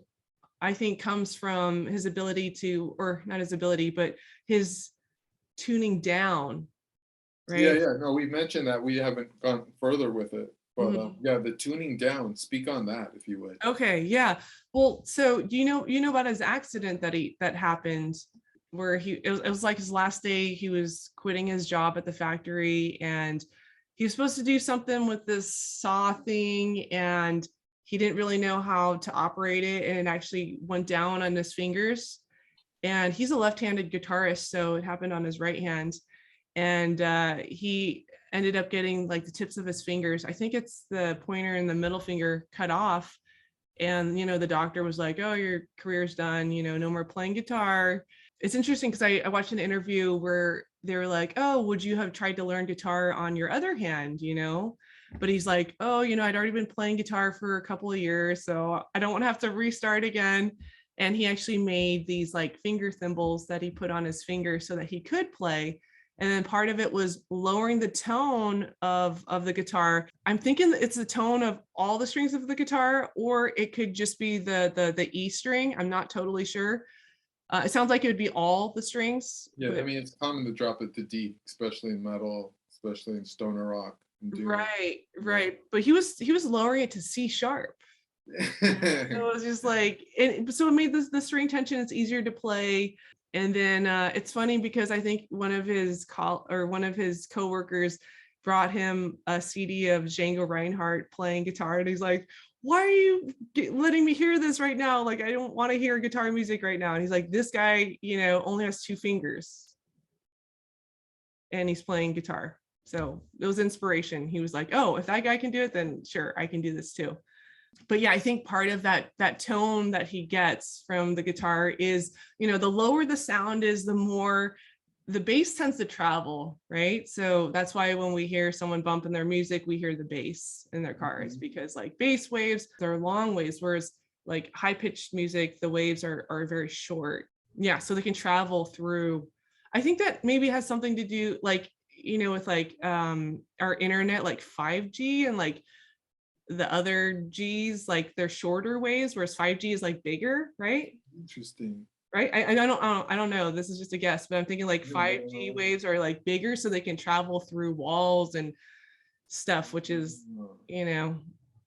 I think, comes from his ability to, or not his ability, but his tuning down, right? Yeah. No, we mentioned that. We haven't gone further with it. But yeah, the tuning down, speak on that if you would. Okay, yeah. Well, so do you know about his accident that happened, where it was like his last day, he was quitting his job at the factory and he was supposed to do something with this saw thing and he didn't really know how to operate it, and it actually went down on his fingers. And he's a left-handed guitarist, so it happened on his right hand. And he ended up getting like the tips of his fingers, I think it's the pointer and the middle finger, cut off. And the doctor was like, oh, your career's done, no more playing guitar. It's interesting because I watched an interview where they were like, oh, would you have tried to learn guitar on your other hand, but he's like, oh, I'd already been playing guitar for a couple of years, so I don't want to have to restart again. And he actually made these like finger thimbles that he put on his fingers so that he could play. And then part of it was lowering the tone of the guitar. I'm thinking it's the tone of all the strings of the guitar, or it could just be the E string. I'm not totally sure. It sounds like it would be all the strings. Yeah, but... I mean, it's common to drop it to D, especially in metal, especially in stoner rock. Right. But he was lowering it to C sharp. So it was just like, so it made the string tension, it's easier to play. And then it's funny because I think one of his coworkers brought him a CD of Django Reinhardt playing guitar, and he's like, why are you letting me hear this right now? Like, I don't want to hear guitar music right now. And he's like, this guy, only has 2 fingers and he's playing guitar. So it was inspiration. He was like, oh, if that guy can do it, then sure, I can do this too. But yeah, I think part of that tone that he gets from the guitar is, the lower the sound is, the more the bass tends to travel, right? So that's why when we hear someone bumping their music, we hear the bass in their cars, because like bass waves, they're long waves, whereas like high pitched music, the waves are very short. Yeah, so they can travel through. I think that maybe has something to do, like, with like our internet, like 5G, and like the other G's, like they're shorter waves, whereas 5G is like bigger, right? Interesting. Right? I don't know. This is just a guess, but I'm thinking like 5G waves are like bigger, so they can travel through walls and stuff, which is,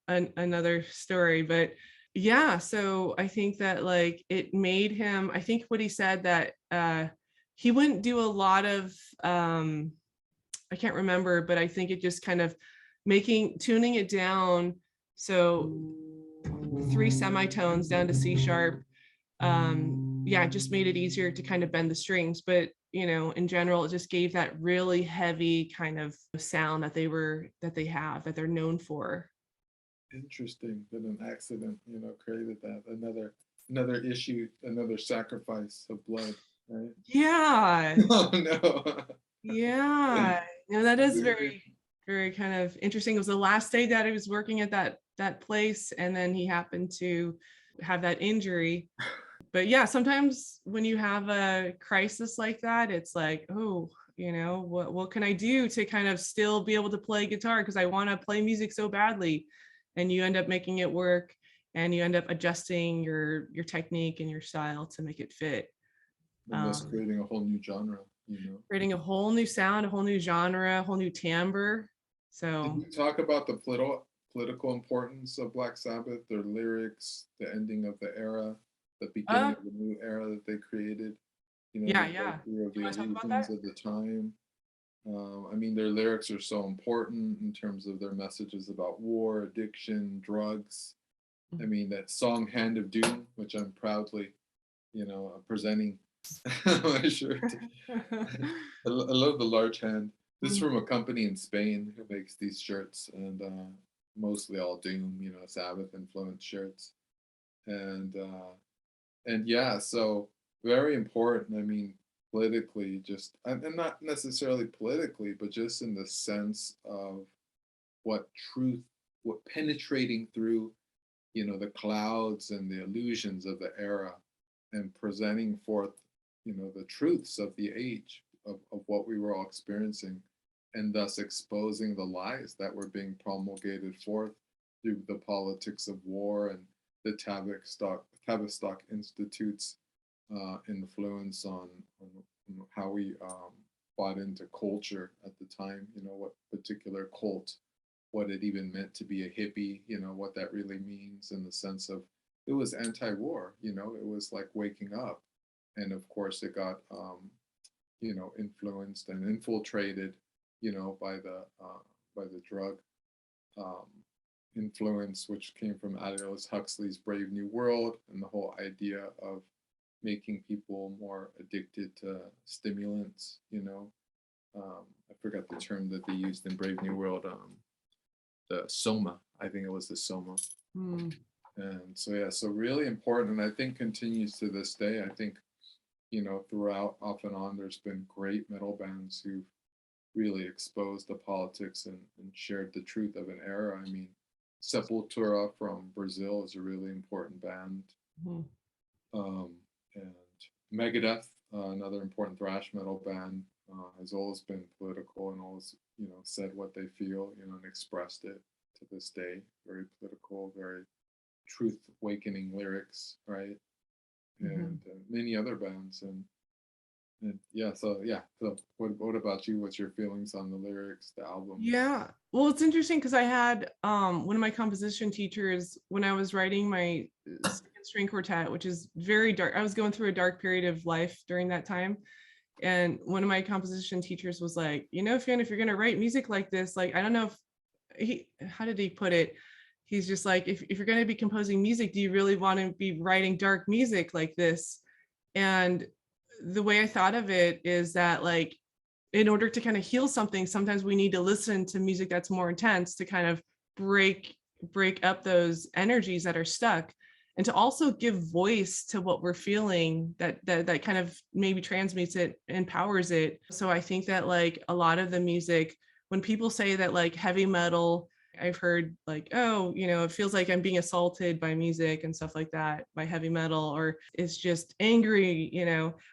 another story. But yeah, so I think that like it made him, I think what he said, that he wouldn't do a lot of I can't remember, but I think it just kind of tuning it down. So 3 semitones down to C sharp, yeah, it just made it easier to kind of bend the strings. But in general, it just gave that really heavy kind of sound that they're known for. Interesting that an accident, created that. Another issue, another sacrifice of blood, right? Yeah. Oh no. Yeah. That is very, very kind of interesting. It was the last day that I was working at that place, and then he happened to have that injury. But yeah, sometimes when you have a crisis like that, it's like, oh, what can I do to kind of still be able to play guitar, because I want to play music so badly. And you end up making it work, and you end up adjusting your technique and your style to make it fit. And thus creating a whole new genre. Creating a whole new sound, a whole new genre, a whole new timbre. Did So we talk about the political importance of Black Sabbath, their lyrics, the ending of the era, the beginning of the new era that they created? yeah, The yeah. breakthrough of You the want to talk about illusions that? of the time. I mean, their lyrics are so important in terms of their messages about war, addiction, drugs. I mean, that song "Hand of Doom," which I'm proudly, presenting my shirt. I love the large hand. This is from a company in Spain who makes these shirts, and mostly all Doom, Sabbath influenced shirts, and yeah, so very important. I mean, politically, just and not necessarily politically, but just in the sense of what truth, what penetrating through, the clouds and the illusions of the era, and presenting forth, the truths of the age of what we were all experiencing, and thus exposing the lies that were being promulgated forth through the politics of war and the Tavistock Institute's influence on how we bought into culture at the time, what particular cult, what it even meant to be a hippie, what that really means in the sense of it was anti-war, it was like waking up. And of course it got, influenced and infiltrated, by the drug um, influence, which came from Aldous Huxley's Brave New World and the whole idea of making people more addicted to stimulants. I forgot the term that they used in Brave New World. The soma, I think it was the soma. And so yeah, so really important, and I think continues to this day. I think throughout, off and on, there's been great metal bands who've really exposed the politics and shared the truth of an era. I mean, Sepultura from Brazil is a really important band. And Megadeth, another important thrash metal band, has always been political and always, said what they feel, and expressed it to this day. Very political, very truth awakening lyrics, right? And many other bands, and yeah. So what about you? What's your feelings on the lyrics, the album? Yeah, well, it's interesting because I had one of my composition teachers when I was writing my second string quartet, which is very dark. I was going through a dark period of life during that time, and one of my composition teachers was like, Fiona, if you're gonna write music like this, like, I don't know if how did he put it? He's just like, if you're going to be composing music, do you really want to be writing dark music like this? And the way I thought of it is that, like, in order to kind of heal something, sometimes we need to listen to music that's more intense to kind of break up those energies that are stuck, and to also give voice to what we're feeling, that kind of maybe transmutes it, empowers it. So I think that, like, a lot of the music, when people say that, like, heavy metal, I've heard like, oh, it feels like I'm being assaulted by music and stuff like that, by heavy metal, or it's just angry,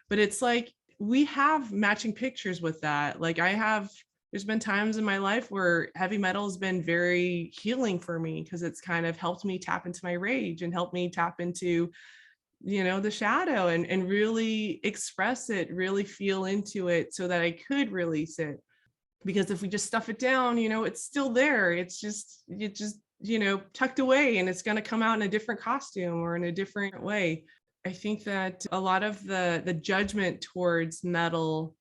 but it's like, we have matching pictures with that. Like, there's been times in my life where heavy metal has been very healing for me, because it's kind of helped me tap into my rage and helped me tap into, the shadow, and really express it, really feel into it so that I could release it. Because if we just stuff it down, it's still there. It's just tucked away, and it's going to come out in a different costume or in a different way. I think that a lot of the judgment towards metal,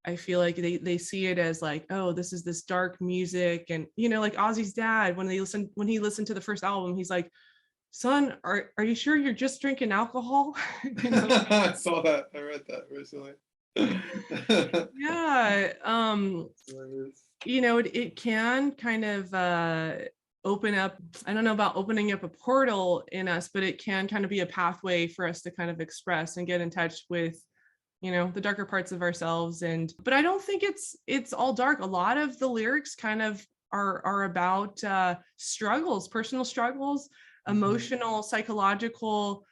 I feel like they see it as like, oh, this is this dark music. And, like Ozzy's dad, when he listened to the first album, he's like, son, are you sure you're just drinking alcohol? You know? I saw that. I read that recently. Yeah. Hilarious. It can kind of open up, I don't know about opening up a portal in us, but it can kind of be a pathway for us to kind of express and get in touch with, the darker parts of ourselves. But I don't think it's all dark. A lot of the lyrics kind of are about struggles, personal struggles, emotional, psychological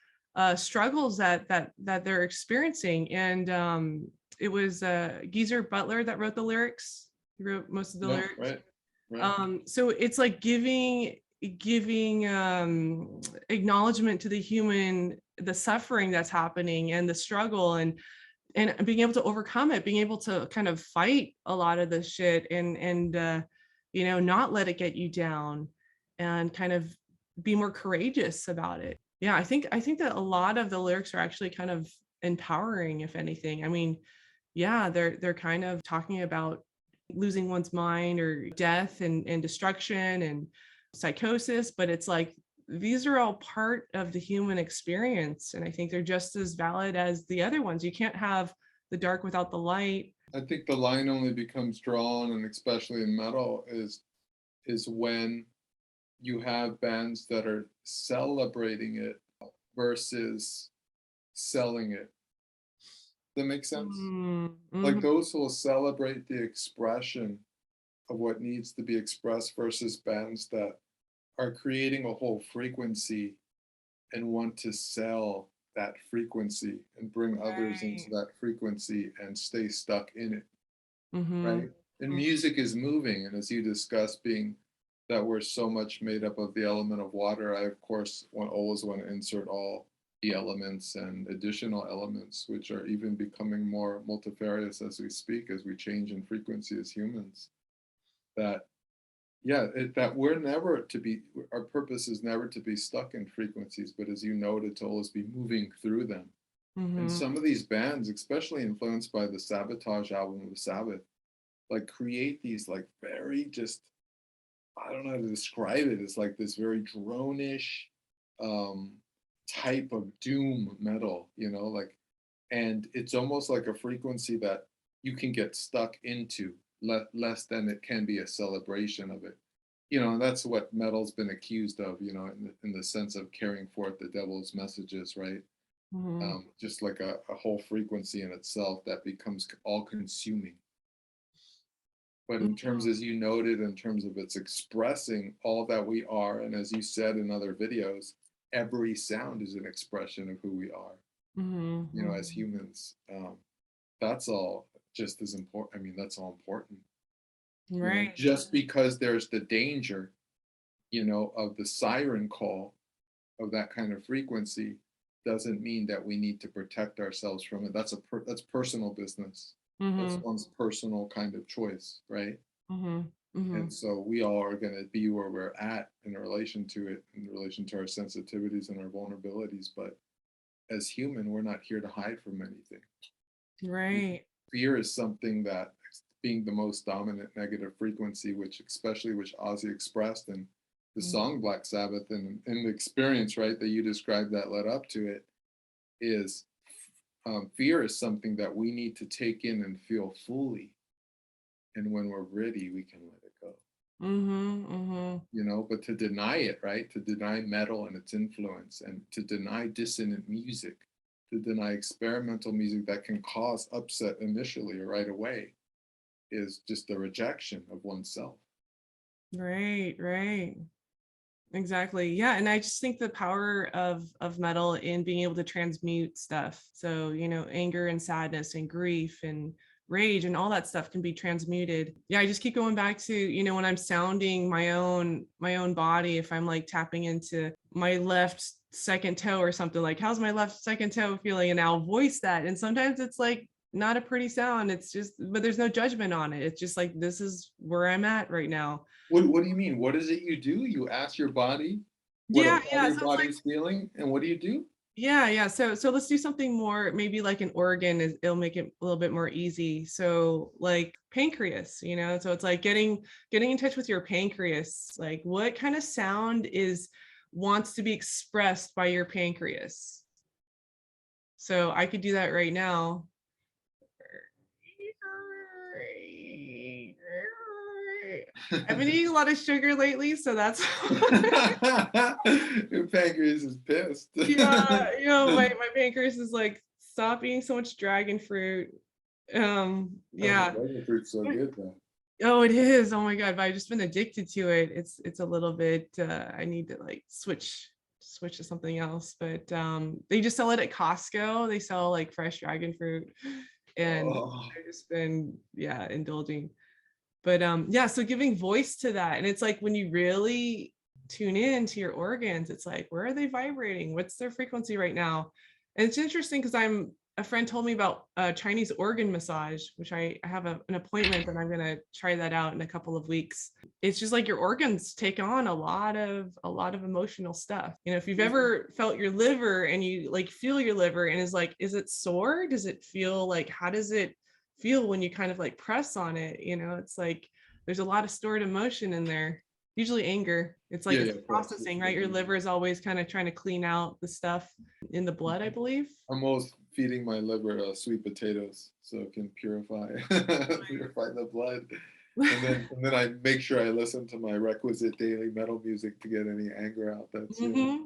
struggles that they're experiencing. And it was Geezer Butler that wrote the lyrics. He wrote most of the Yeah, lyrics. right. Right. So it's like giving acknowledgement to the suffering that's happening and the struggle, and being able to overcome it, being able to kind of fight a lot of this shit, and not let it get you down, and kind of be more courageous about it. Yeah, I think that a lot of the lyrics are actually kind of empowering, if anything. I mean, yeah, they're kind of talking about losing one's mind or death and destruction and psychosis, but it's like these are all part of the human experience, and I think they're just as valid as the other ones. You can't have the dark without the light. I think the line only becomes drawn, and especially in metal, is when you have bands that are celebrating it versus selling it. Does that make sense? Like Mm-hmm. those who will celebrate the expression of what needs to be expressed versus bands that are creating a whole frequency and want to sell that frequency and bring others into Right. that frequency and stay stuck in it, Mm-hmm. right? And music is moving, and as you discussed, being that we're so much made up of the element of water, I of course always want to insert all the elements and additional elements, which are even becoming more multifarious as we speak, as we change in frequency as humans. That yeah, that we're never to be, our purpose is never to be stuck in frequencies, but as you noted, to always be moving through them. And Mm-hmm. some of these bands, especially influenced by the Sabotage album of Sabbath, like create these like very just, I don't know how to describe it. It's like this very drone-ish um, type of doom metal, like, and it's almost like a frequency that you can get stuck into less than it can be a celebration of it. And that's what metal's been accused of, in the sense of carrying forth the devil's messages, right? Mm-hmm. Just like a whole frequency in itself that becomes all consuming. But in terms, as you noted, in terms of its expressing all that we are, and as you said in other videos, every sound is an expression of who we are, as Mm-hmm. humans. That's all just as important. I mean, that's all important. Right. Just because there's the danger, of the siren call of that kind of frequency doesn't mean that we need to protect ourselves from it. That's personal business. That's Mm-hmm. one's personal kind of choice, right? Mm-hmm. Mm-hmm. And so we all are going to be where we're at in relation to it, in relation to our sensitivities and our vulnerabilities. But as human, we're not here to hide from anything. Right. Fear is something that, being the most dominant negative frequency, which Ozzy expressed in the song Black Sabbath, and in the experience, right, that you described that led up to it, is fear is something that we need to take in and feel fully. And when we're ready, we can let it go. Mm-hmm. Mm-hmm. But to deny it, right? To deny metal and its influence, and to deny dissonant music, to deny experimental music that can cause upset initially or right away, is just a rejection of oneself. Right. Right. Exactly. Yeah. And I just think the power of metal in being able to transmute stuff. So, anger and sadness and grief and rage and all that stuff can be transmuted. Yeah, I just keep going back to, when I'm sounding my own body, if I'm like tapping into my left second toe or something, like how's my left second toe feeling, and I'll voice that. And sometimes it's like not a pretty sound. It's just, but there's no judgment on it. It's just like, this is where I'm at right now. What do you mean? What is it you do? You ask your body what a Yeah, part of yeah. your So it's like, body's feeling, and what do you do? yeah. So let's do something more, maybe like an organ it'll make it a little bit more easy. So like pancreas, so it's like getting in touch with your pancreas. Like what kind of sound is wants to be expressed by your pancreas. So I could do that right now. I've been eating a lot of sugar lately, so that's your pancreas is pissed. yeah, my pancreas is like, stop eating so much dragon fruit. Yeah. Dragon fruit's so good though. Oh, it is. Oh my God. But I've just been addicted to it. It's a little bit I need to like switch to something else. But they just sell it at Costco. They sell like fresh dragon fruit. And I've just been indulging. But yeah, so giving voice to that. And it's like when you really tune in to your organs, it's like, where are they vibrating? What's their frequency right now? And it's interesting because a friend told me about Chinese organ massage, which I have an appointment and I'm going to try that out in a couple of weeks. It's just like your organs take on a lot of emotional stuff. You know, if you've ever felt your liver and you like feel your liver and is like, is it sore? Does it feel like, how does it feel when you kind of like press on it? You know, it's like there's a lot of stored emotion in there, usually anger. It's like it's processing, right? Your liver is always kind of trying to clean out the stuff in the blood, I believe. I'm always feeding my liver sweet potatoes so it can purify the blood. And then I make sure I listen to my requisite daily metal music to get any anger out that's hidden there.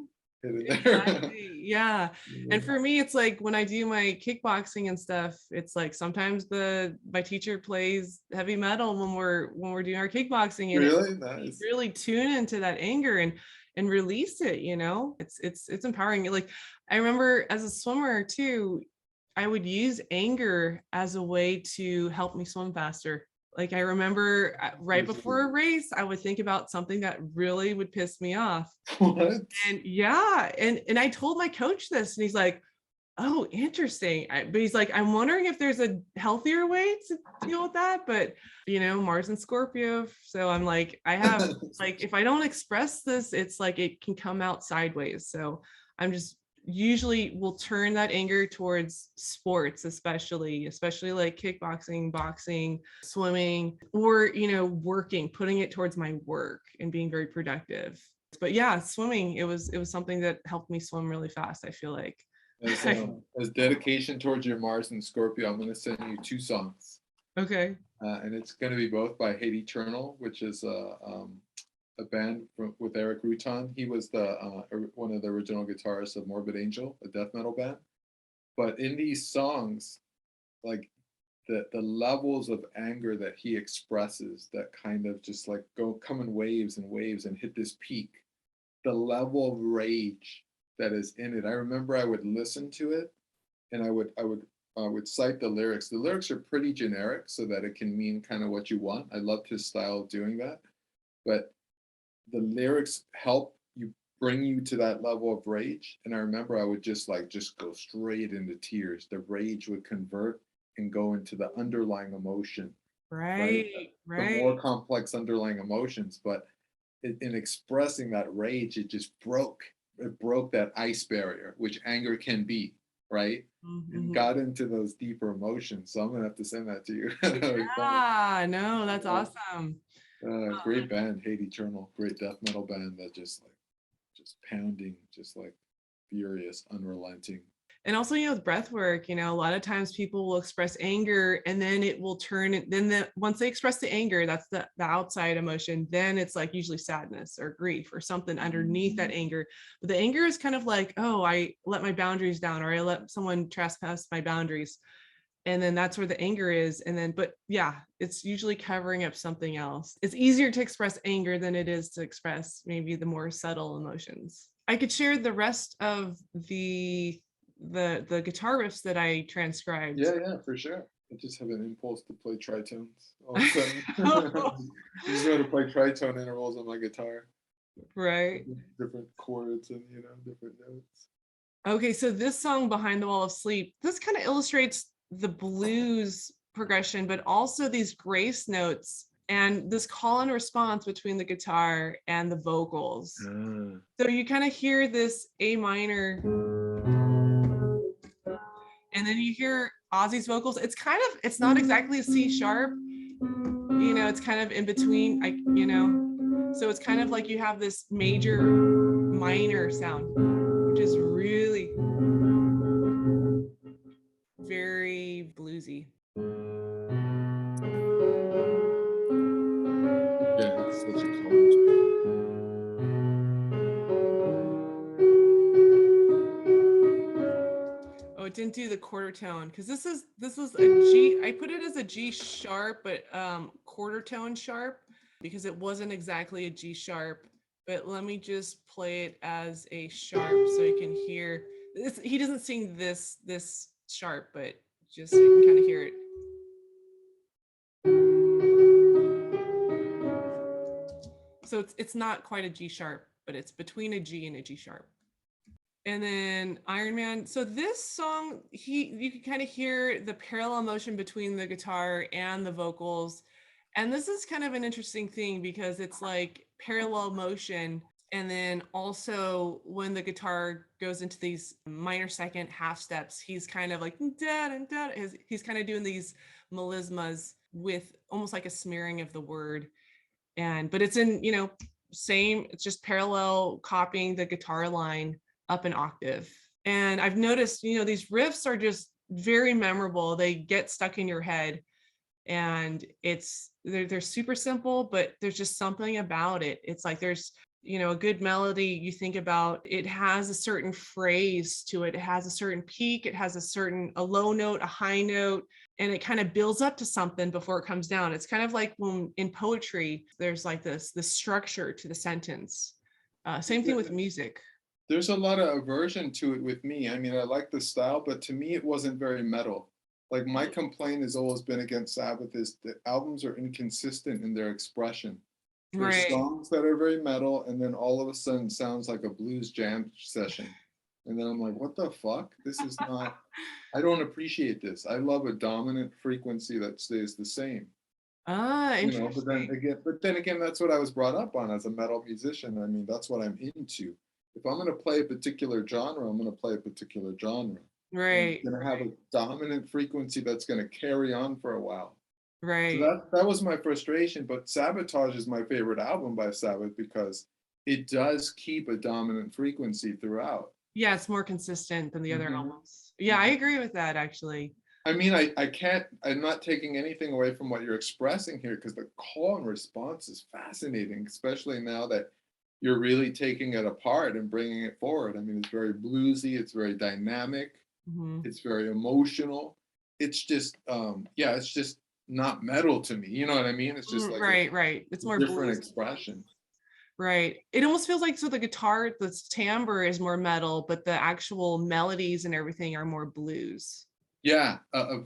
Exactly. Yeah. And for me, it's like when I do my kickboxing and stuff, it's like sometimes my teacher plays heavy metal when we're doing our kickboxing, and really nice. Really tune into that anger and release it. You know, it's empowering. Like I remember as a swimmer too, I would use anger as a way to help me swim faster. Like I remember right before a race, I would think about something that really would piss me off. What? And yeah, and I told my coach this, and he's like, "Oh, interesting." But he's like, "I'm wondering if there's a healthier way to deal with that." But you know, Mars and Scorpio, so I'm like, I have like, if I don't express this, it's like it can come out sideways. So I'm just usually will turn that anger towards sports, especially like kickboxing, boxing, swimming, or you know, working, putting it towards my work and being very productive. But yeah, swimming, it was something that helped me swim really fast, I feel like. As dedication towards your Mars and Scorpio, I'm going to send you 2 songs. Okay. And it's going to be both by Hate Eternal, which is a band with Eric Rutan. He was one of the original guitarists of Morbid Angel, a death metal band. But in these songs, like the levels of anger that he expresses, that kind of just like come in waves and waves and hit this peak, the level of rage that is in it. I remember I would listen to it and I would cite the lyrics. The lyrics are pretty generic so that it can mean kind of what you want. I loved his style of doing that. But the lyrics help bring you to that level of rage. And I remember I would just go straight into tears. The rage would convert and go into the underlying emotion. Right. The more complex underlying emotions. But in expressing that rage, it broke that ice barrier, which anger can be, right? Mm-hmm. And got into those deeper emotions. So I'm gonna have to send that to you. Yeah, no, that's awesome. Great band, Hate Eternal, great death metal band that just pounding, just like furious, unrelenting. And also, you know, with breath work, you know, a lot of times people will express anger and then it will turn, once they express the anger, that's the outside emotion, then it's like usually sadness or grief or something underneath that anger. But the anger is kind of like, oh, I let my boundaries down, or I let someone trespass my boundaries. And then that's where the anger is. And then, but yeah, it's usually covering up something else. It's easier to express anger than it is to express maybe the more subtle emotions. I could share the rest of the guitar riffs that I transcribed. Yeah, for sure. I just have an impulse to play tritones all of a sudden. I just know to play tritone intervals on my guitar. Right. Different chords and, you know, different notes. Okay, so this song, Behind the Wall of Sleep, this kind of illustrates the blues progression, but also these grace notes and this call and response between the guitar and the vocals. So you kind of hear this A minor, and then you hear Ozzy's vocals. It's not exactly a C sharp, you know, it's kind of in between, so it's kind of like you have this major minor sound, which is really very bluesy. Yeah, it's such a color. Oh, it didn't do the quarter tone because this is a G. I put it as a G sharp, but quarter tone sharp because it wasn't exactly a G sharp. But let me just play it as a sharp so you can hear. He doesn't sing this sharp, but just so you can kind of hear it. So it's not quite a G sharp, but it's between a G and a G sharp. And then Iron Man. So this song, you can kind of hear the parallel motion between the guitar and the vocals. And this is kind of an interesting thing because it's like parallel motion. And then also when the guitar goes into these minor second half steps, he's kind of like da da da. He's kind of doing these melismas with almost like a smearing of the word. But it's in, same, it's just parallel copying the guitar line up an octave. And I've noticed, these riffs are just very memorable. They get stuck in your head, and they're super simple, but there's just something about it. It's like there's, a good melody. You think about it has a certain phrase to it. It has a certain peak. It has a low note, a high note, and it kind of builds up to something before it comes down. It's kind of like when in poetry, there's like this structure to the sentence. Same thing with music. There's a lot of aversion to it with me. I mean, I like the style, but to me, it wasn't very metal. Like my complaint has always been against Sabbath is the albums are inconsistent in their expression. There's Right. songs that are very metal, and then all of a sudden sounds like a blues jam session. And then I'm like, what the fuck? This is not, I don't appreciate this. I love a dominant frequency that stays the same. Interesting. But then again, that's what I was brought up on as a metal musician. I mean, that's what I'm into. If I'm going to play a particular genre, I'm going to play a particular genre. Right. I'm going to have a dominant frequency that's going to carry on for a while. Right. So that was my frustration. But Sabotage is my favorite album by Sabbath because it does keep a dominant frequency throughout. Yeah, it's more consistent than the other albums. Yeah, I agree with that actually. I mean, I'm not taking anything away from what you're expressing here because the call and response is fascinating, especially now that you're really taking it apart and bringing it forward. I mean, it's very bluesy, it's very dynamic, it's very emotional. It's just, it's just not metal to me. You know what I mean? It's just like right. It's more different blues. expression. Right. It almost feels like the guitar, the timbre is more metal, but the actual melodies and everything are more blues. Yeah, a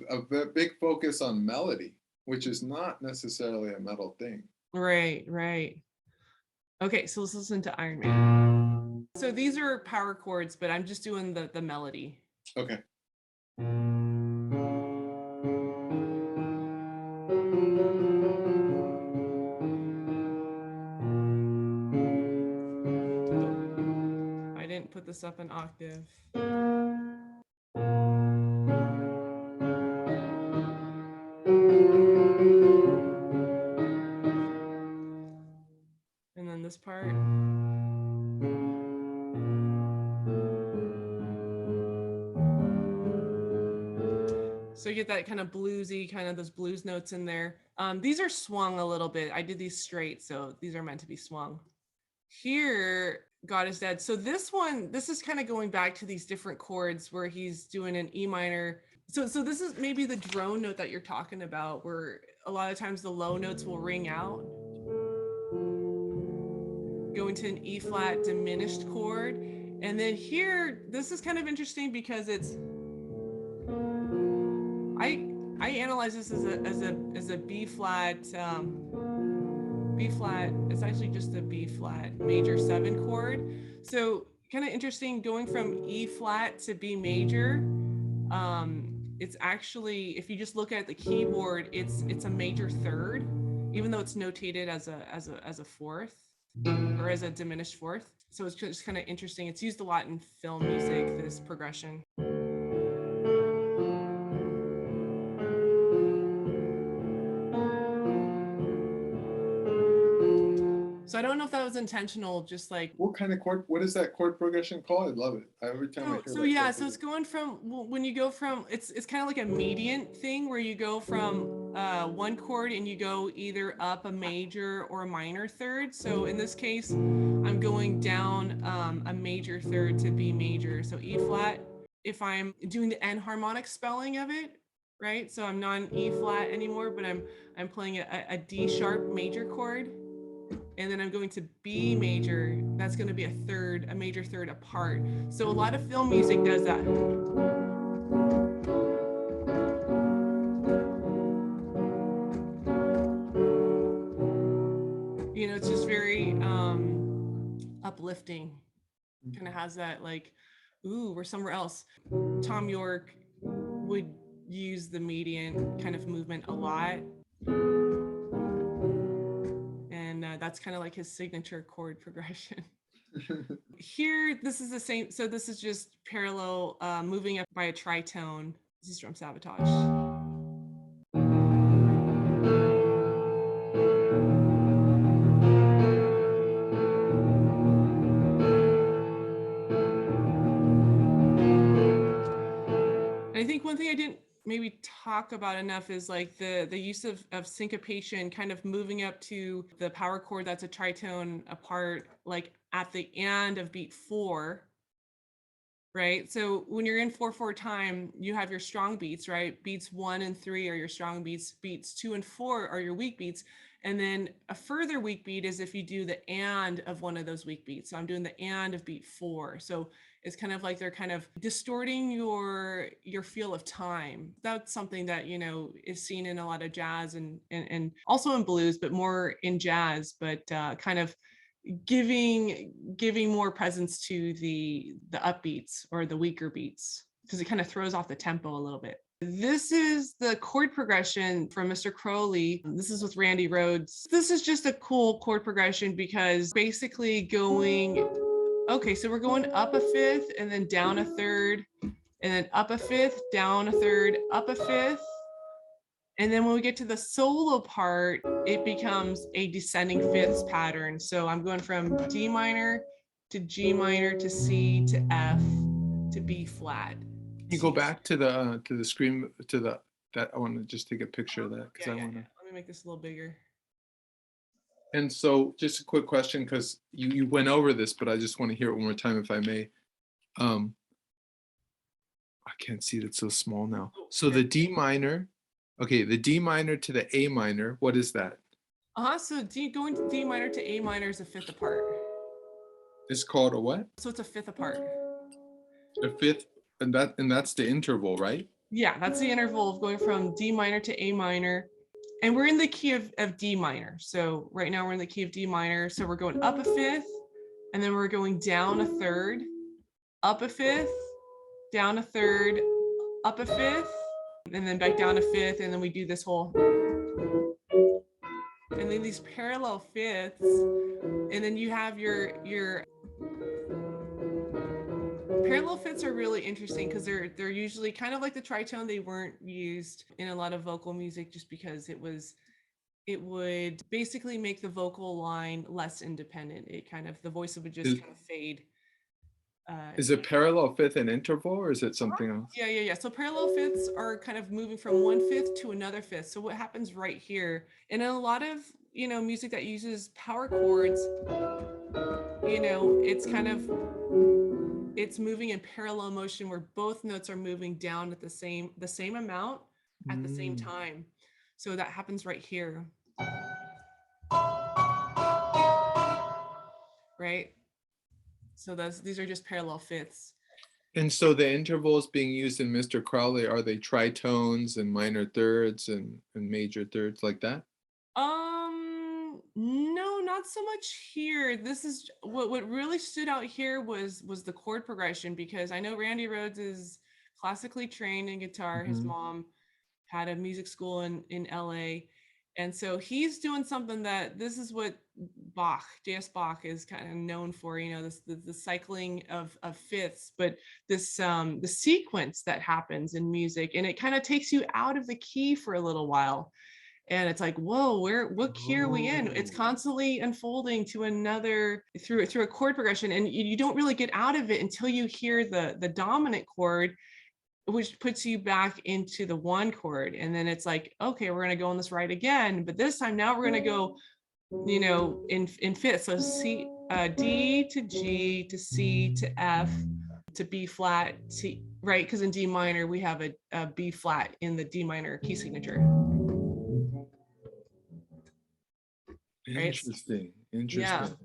big focus on melody, which is not necessarily a metal thing. Right. Okay, so let's listen to Iron Man. So these are power chords, but I'm just doing the melody. Okay. I didn't put this up an octave. And then this part. So you get that kind of bluesy, kind of those blues notes in there. These are swung a little bit. I did these straight, so these are meant to be swung. Here, God is Dead. So this is kind of going back to these different chords where he's doing an E minor. So this is maybe the drone note that you're talking about, where a lot of times the low notes will ring out. Go into an E flat diminished chord. And then here, this is kind of interesting because it's, I analyze this as a B flat, B flat. It's actually just a B flat major 7 chord. So kind of interesting going from E flat to B major. It's actually, if you just look at the keyboard, it's a major 3rd, even though it's notated as a 4th or as a diminished 4th. So it's just kind of interesting. It's used a lot in film music, this progression. So So I don't know if that was intentional, just like. What kind of chord, what is that chord progression called? I love it. Every time I hear So that yeah, chord so it's progression. going from, when you go from, it's kind of like a mediant thing where you go from one chord and you go either up a major or a minor third. So in this case, I'm going down a major third to B major, so E flat. If I'm doing the enharmonic spelling of it, right? So I'm not an E flat anymore, but I'm playing a D sharp major chord, and then I'm going to B major. That's going to be a major third apart. So a lot of film music does that. You know, it's just very uplifting. Kind of has that like, ooh, we're somewhere else. Tom York would use the median kind of movement a lot. And that's kind of like his signature chord progression. Here, this is the same. So this is just parallel moving up by a tritone. This is Drum Sabotage. And I think one thing I didn't maybe talk about enough is like the use of syncopation, kind of moving up to the power chord that's a tritone apart, like at the end of beat 4, right? So when you're in 4/4 time, you have your strong beats, right? Beats 1 and 3 are your strong beats. Beats 2 and 4 are your weak beats. And then a further weak beat is if you do the and of one of those weak beats. So I'm doing the and of beat 4. So it's kind of like they're kind of distorting your feel of time. That's something that, you know, is seen in a lot of jazz and also in blues, but more in jazz, but kind of giving more presence to the upbeats or the weaker beats, because it kind of throws off the tempo a little bit. This is the chord progression from Mr. Crowley. This is with Randy Rhoads. This is just a cool chord progression because basically going, okay, so we're going up a fifth and then down a third, and then up a fifth, down a third, up a fifth. And then when we get to the solo part, it becomes a descending fifths pattern. So I'm going from D minor to G minor to C to F to B flat. Can you go back to the screen to the that I want to just take a picture of that because Yeah, I yeah, want yeah. to. Let me make this a little bigger. And so, just a quick question because you went over this, but I just want to hear it one more time if I may. I can't see it; it's so small now. So the D minor, okay, the D minor to the A minor. What is that? So going to D minor to A minor is a fifth apart. It's called a what? So it's a fifth apart. A fifth, and that's the interval, right? Yeah, that's the interval of going from D minor to A minor. And we're in the key of D minor. So right now we're in the key of D minor. So we're going up a fifth, and then we're going down a third, up a fifth, down a third, up a fifth, and then back down a fifth. And then we do this whole, and then these parallel fifths. And then you have your parallel fifths are really interesting because they're usually kind of like the tritone. They weren't used in a lot of vocal music just because it would basically make the vocal line less independent. It kind of, the voice would just kind of fade. Is it parallel fifth and interval, or is it something else? Yeah. So parallel fifths are kind of moving from one fifth to another fifth. So what happens right here, and in a lot of, you know, music that uses power chords, you know, it's kind of, it's moving in parallel motion where both notes are moving down at the same amount at the same time. So that happens right here. Right? So these are just parallel fifths. And so the intervals being used in Mr. Crowley, are they tritones and minor thirds and major thirds like that? No, not so much here. This is what really stood out here was the chord progression, because I know Randy Rhoads is classically trained in guitar. His mom had a music school in LA. And so he's doing something that, this is what J.S. Bach is kind of known for, you know, this the cycling of fifths, but this the sequence that happens in music, and it kind of takes you out of the key for a little while. And it's like, whoa, what key are we in? It's Oh. constantly unfolding to another through a chord progression, and you don't really get out of it until you hear the dominant chord, which puts you back into the one chord. And then it's like, okay, we're going to go on this right again, but this time now we're going to go, you know, in fifth. So C, D to G to C to F to B flat to, right? Because in D minor we have a B flat in the D minor key signature, right? Interesting. Yeah. Interesting.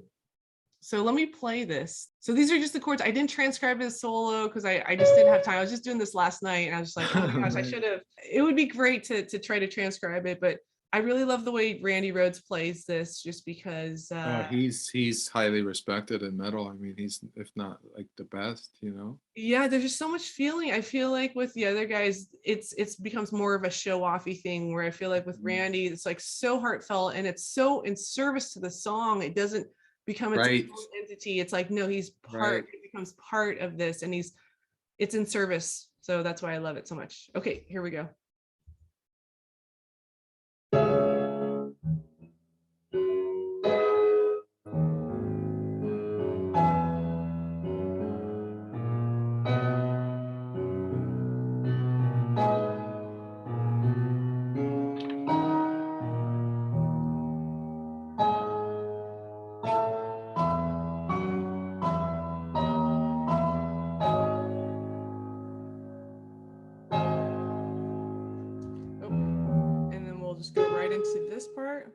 So let me play this. So these are just the chords. I didn't transcribe it as solo because I just didn't have time. I was just doing this last night and I was just like, oh my gosh, I should have. It would be great to try to transcribe it, but I really love the way Randy Rhoads plays this just because He's highly respected in metal. I mean, he's, if not like the best, you know. yeah, there's just so much feeling. I feel like with the other guys, it's becomes more of a show-offy thing where I feel like with Randy, it's like so heartfelt and it's so in service to the song. It doesn't become its Right. own entity. It's like, no, he's Right. part, it becomes part of this and it's in service. So that's why I love it so much. Okay, here we go. And then we'll just go right into this part.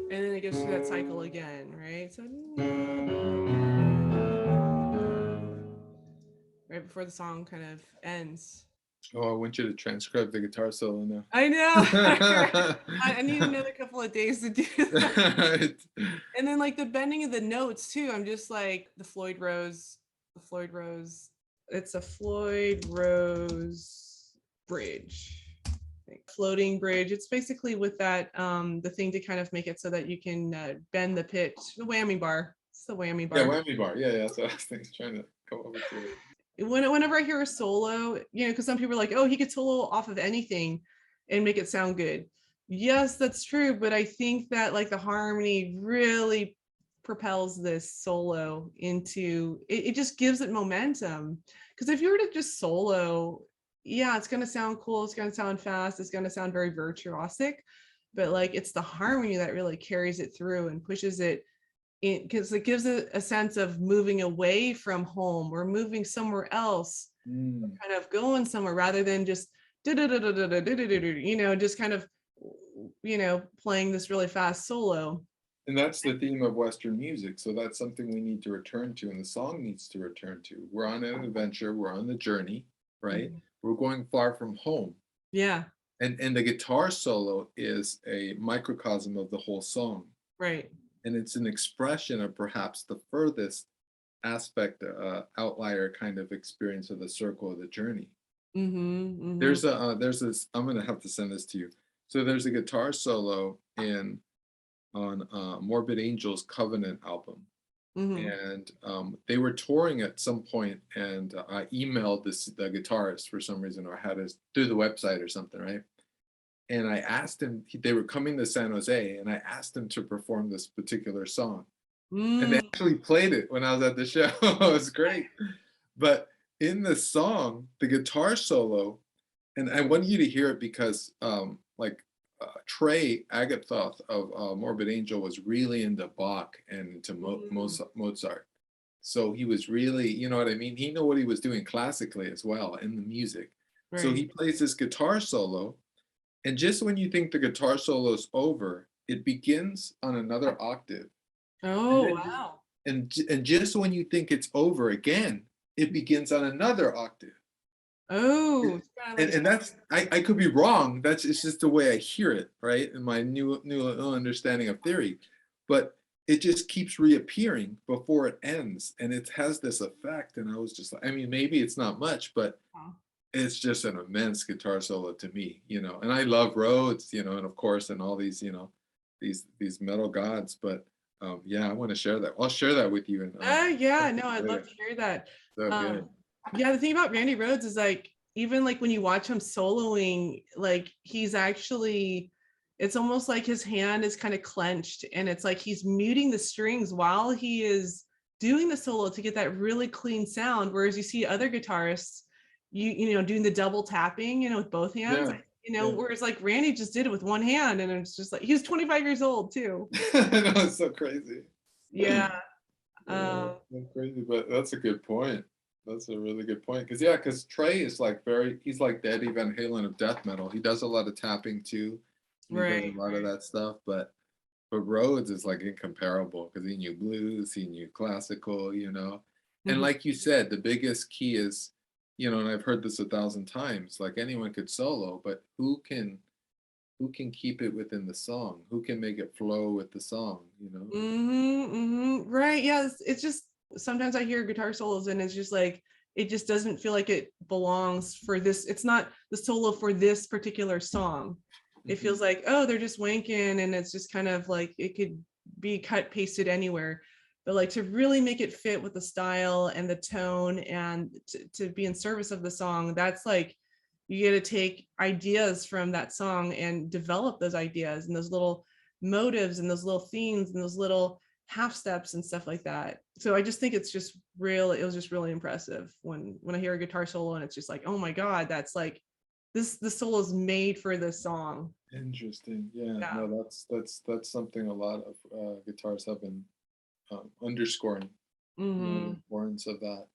And then it goes through that cycle again, right? So right before the song kind of ends. Oh, I want you to transcribe the guitar solo now. I know. I need another couple of days to do that. And then like the bending of the notes too. I'm just like the Floyd Rose. It's a Floyd Rose bridge. Floating bridge. It's basically with that the thing to kind of make it so that you can bend the pitch. The whammy bar. It's the whammy bar. Yeah, whammy bar. Yeah. So I was trying to come over to it. Whenever I hear a solo, you know, because some people are like, oh, he could solo off of anything and make it sound good. Yes, that's true, but I think that like the harmony really propels this solo into it, just gives it momentum. Because if you were to just solo, yeah, it's gonna sound cool, it's gonna sound fast, it's gonna sound very virtuosic, but like it's the harmony that really carries it through and pushes it, because it gives it a sense of moving away from home or moving somewhere else, kind of going somewhere rather than just you know, just kind of, you know, playing this really fast solo. And that's the theme of Western music. So that's something we need to return to, and the song needs to return to. We're on an adventure, we're on the journey, right? We're going far from home. Yeah. And the guitar solo is a microcosm of the whole song. Right. And it's an expression of perhaps the furthest aspect, outlier kind of experience of the circle of the journey. There's this, I'm gonna have to send this to you. So there's a guitar solo on Morbid Angel's Covenant album. And they were touring at some point, and I emailed the guitarist for some reason, or I had his through the website or something, right? And I asked him, they were coming to San Jose, and I asked him to perform this particular song. And they actually played it when I was at the show. It was great. But in the song, the guitar solo, and I want you to hear it because Trey Agathoth of Morbid Angel was really into Bach and into Mozart. So he was really, you know what I mean? He knew what he was doing classically as well in the music. Right. So he plays this guitar solo. And just when you think the guitar solo is over, it begins on another octave. Oh, wow. And just when you think it's over again, it begins on another octave. Oh, and that's, I could be wrong. It's just the way I hear it, right? In my new understanding of theory. But it just keeps reappearing before it ends, and it has this effect. And I was just like, I mean, maybe it's not much, but Wow. it's just an immense guitar solo to me, you know. And I love Rhodes, you know, and of course, and all these, you know, these metal gods. But yeah, I want to share that. I'll share that with you. And Yeah, no, I'd love to hear that. so good. Yeah, the thing about Randy Rhoads is like, even like when you watch him soloing, like he's actually, it's almost like his hand is kind of clenched and it's like he's muting the strings while he is doing the solo to get that really clean sound. Whereas you see other guitarists, you know, doing the double tapping, you know, with both hands, Yeah, you know, yeah. whereas like Randy just did it with one hand and it's just like, he was 25 years old too. I know, it's so crazy. Yeah. Yeah, Um, that's crazy, but that's a good point. That's a really good point. Because yeah, because Trey is like he's like the Eddie Van Halen of death metal. He does a lot of tapping too, and he does right, a lot of right. that stuff. But Rhodes is like incomparable because he knew blues, he knew classical, you know. And Mhm. like you said, the biggest key is, you know, and I've heard this 1,000 times, like anyone could solo, but who can keep it within the song? Who can make it flow with the song, you know? Right. Yeah. It's just sometimes I hear guitar solos and it's just like it just doesn't feel like it belongs for this. It's not the solo for this particular song. It Mhm. feels like, oh, they're just wanking and it's just kind of like it could be cut, pasted anywhere. But like to really make it fit with the style and the tone and to be in service of the song, that's like you got to take ideas from that song and develop those ideas and those little motives and those little themes and those little half steps and stuff like that. So I just think it's just real. It was just really impressive when I hear a guitar solo and it's just like, oh my God, that's like the solo is made for this song. Interesting. Yeah, Yeah. no, that's something a lot of guitars have been underscoring, you know, the Hmm. importance of that.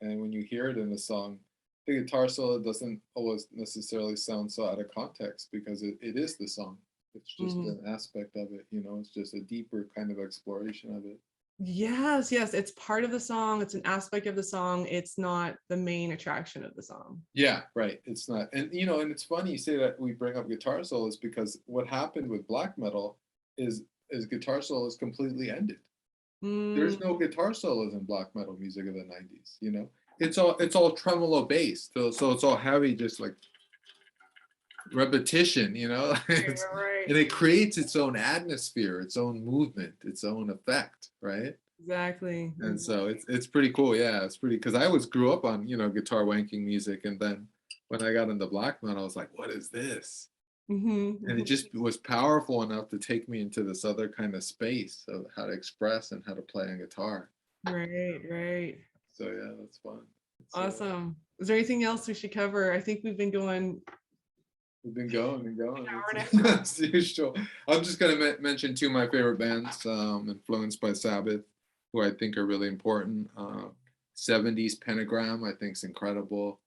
And when you hear it in a song, the guitar solo doesn't always necessarily sound so out of context because it is the song. It's just Hmm. an aspect of it, you know, it's just a deeper kind of exploration of it. Yes, yes, it's part of the song. It's an aspect of the song. It's not the main attraction of the song. Yeah, right. It's not. And you know, and it's funny you say that we bring up guitar solos because what happened with black metal is guitar solos completely ended. There's no Mm, guitar solos in black metal music of the 90s, you know. It's all tremolo based. So it's all heavy, just like repetition, you know. right. And it creates its own atmosphere, its own movement, its own effect, right? Exactly. And so it's pretty cool. Yeah, it's pretty because I always grew up on, you know, guitar wanking music, and then when I got into black metal, I was like, what is this? And it Hmm. just was powerful enough to take me into this other kind of space of how to express and how to play on guitar. Right, right. So yeah, that's fun. It's Awesome. Is there anything else we should cover? I think we've been going we've been going and an going. hour and a half. It's usual. I'm just gonna mention two of my favorite bands, influenced by Sabbath, who I think are really important. 70s Pentagram, I think is incredible.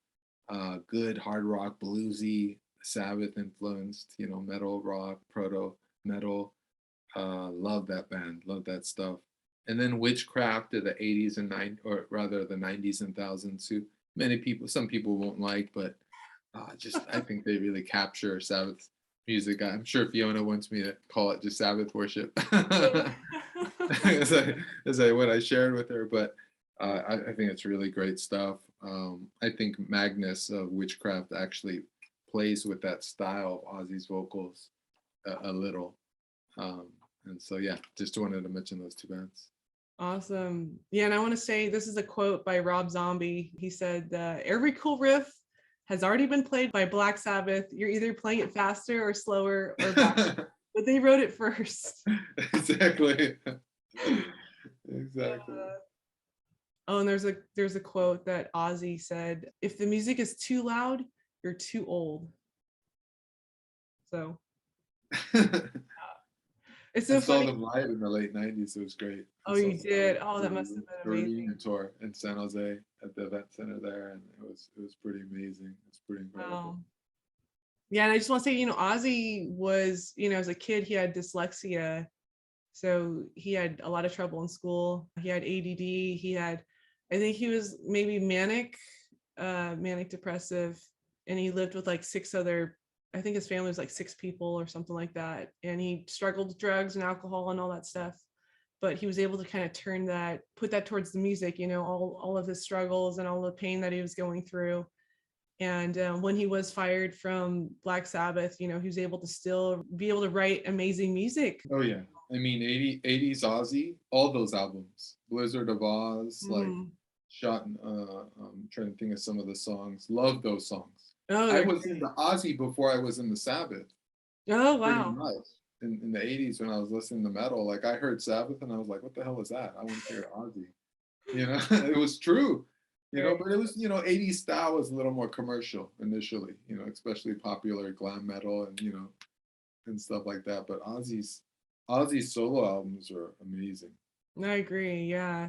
Good hard rock, bluesy, Sabbath influenced, you know, metal rock, proto metal. Love that band, love that stuff. And then Witchcraft of the 80s and 90s, or rather the 90s and thousands, who some people won't like, but just I think they really capture Sabbath music. I'm sure Fiona wants me to call it just Sabbath worship, as what I shared with her. But I think it's really great stuff. I think Magnus of Witchcraft actually plays with that style of Ozzy's vocals a little. Um, and so yeah, just wanted to mention those two bands. Awesome. Yeah, and I want to say this is a quote by Rob Zombie. He said, "Every cool riff has already been played by Black Sabbath. You're either playing it faster or slower or back, but they wrote it first." Exactly. Exactly. Oh, and there's a quote that Ozzy said, "If the music is too loud, you're too old." So it's I so saw funny. them live in the late '90s. It was great. I Oh, saw you them did. live Oh, that must have for been a amazing. reunion tour in San Jose at the event center there, and it was pretty amazing. It's pretty incredible. Wow. Yeah, and I just want to say, Ozzy was, as a kid, he had dyslexia. So he had a lot of trouble in school. He had ADD. I think he was maybe manic depressive, and he lived with like six other, I think his family was like six people or something like that. And he struggled with drugs and alcohol and all that stuff. but he was able to kind of put that towards the music, all of his struggles and all the pain that he was going through. And when he was fired from Black Sabbath, he was able to still be able to write amazing music. Oh yeah, I mean 80s Ozzy, all those albums, Blizzard of Oz, like shot. I'm trying to think of some of the songs. Love those songs. Oh, I was in the Ozzy before I was in the Sabbath. Oh Pretty wow! much. In the 80s when I was listening to metal, like I heard Sabbath and I was like, what the hell is that? I want to hear Ozzy. It was true. But it was, 80s style was a little more commercial initially, especially popular glam metal and, and stuff like that. But Ozzy's solo albums are amazing. I agree. Yeah.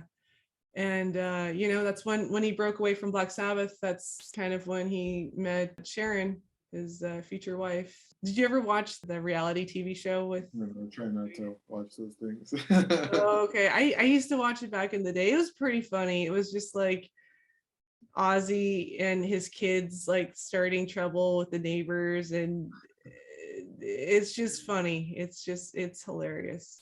And, that's when he broke away from Black Sabbath. That's kind of when he met Sharon, his future wife. Did you ever watch the reality TV show with? No, I try not to watch those things. Oh, okay. I used to watch it back in the day. It was pretty funny. It was just like Ozzy and his kids like starting trouble with the neighbors, and it's just funny. It's hilarious.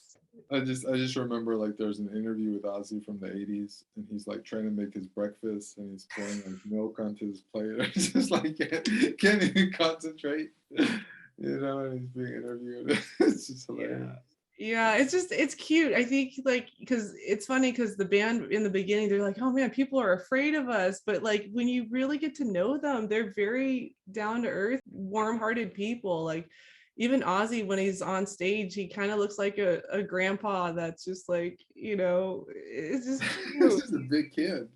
I just remember like there's an interview with Ozzy from the 80s and he's like trying to make his breakfast and he's pouring like milk onto his plate. It's just like can't even concentrate, and he's being interviewed. It's just hilarious. Yeah, it's cute. I think like because it's funny because the band in the beginning they're like, oh man, people are afraid of us, but like when you really get to know them, they're very down to earth, warm-hearted people. Like even Ozzy, when he's on stage, he kind of looks like a grandpa that's just like, it's just cute. He's a big kid.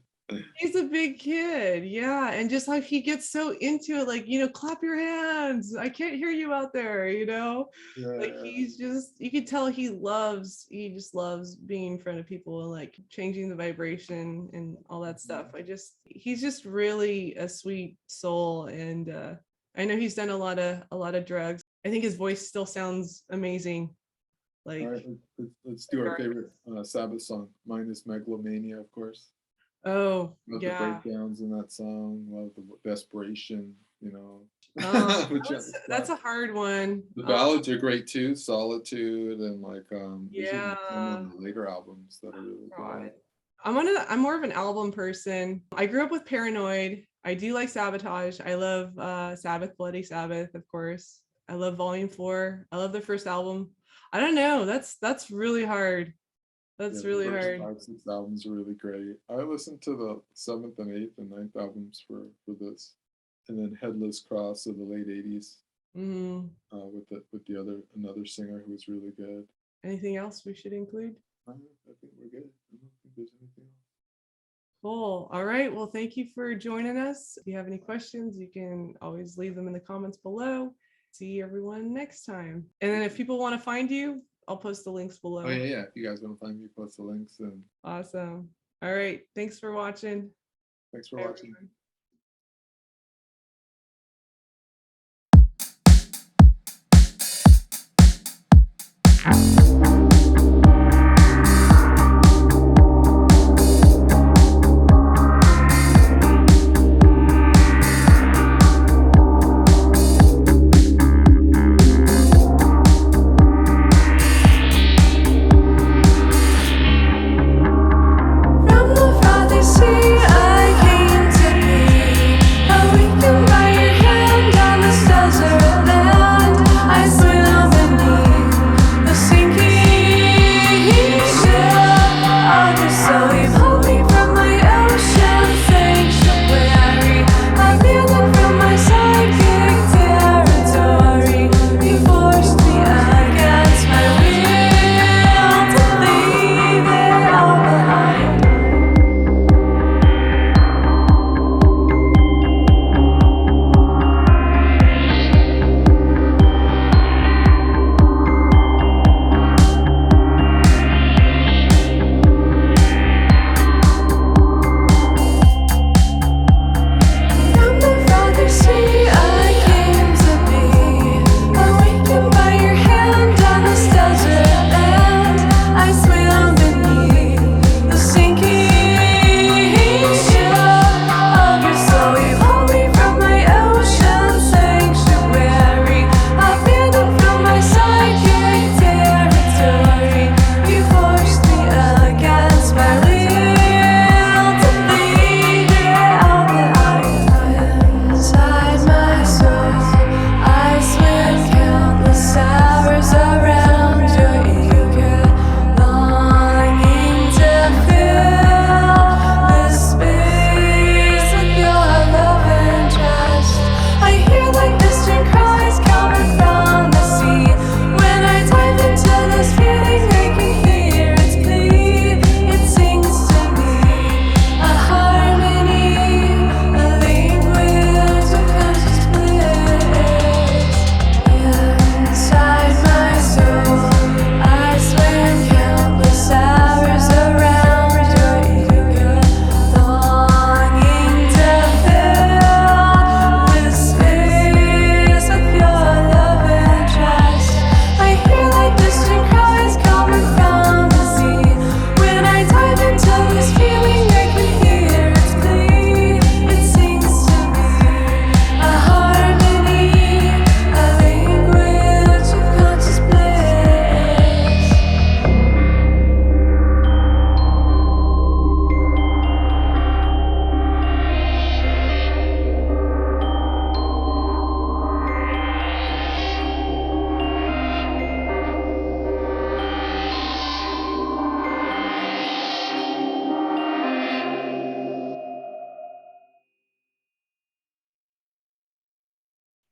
He's a big kid, yeah. And just like he gets so into it, like, clap your hands. I can't hear you out there, Yeah. Like he's just, you could tell he just loves being in front of people and like changing the vibration and all that stuff. He's just really a sweet soul. And I know he's done a lot of drugs. I think his voice still sounds amazing. Like, all right, let's do our favorite Sabbath song, minus Megalomania, of course. Oh, love yeah. the breakdowns in that song. Love the desperation, That's a hard one. The ballads are great too, Solitude and like yeah, some of the later albums that are really good. I'm more of an album person. I grew up with Paranoid. I do like Sabotage. I love Sabbath, Bloody Sabbath, of course. I love Volume 4. I love their first album. I don't know. That's really hard. That's really hard. 5, 6 albums are really great. I listened to the 7th and 8th and 9th albums for this, and then Headless Cross of the late 80s with another singer who was really good. Anything else we should include? I think we're good. I don't think there's anything else. Cool. All right. Well, thank you for joining us. If you have any questions, you can always leave them in the comments below. See everyone next time. And then if people want to find you, I'll post the links below. Oh yeah. If you guys want to find me, post the links. And awesome. All right. Thanks for watching. Thanks for watching. Everyone.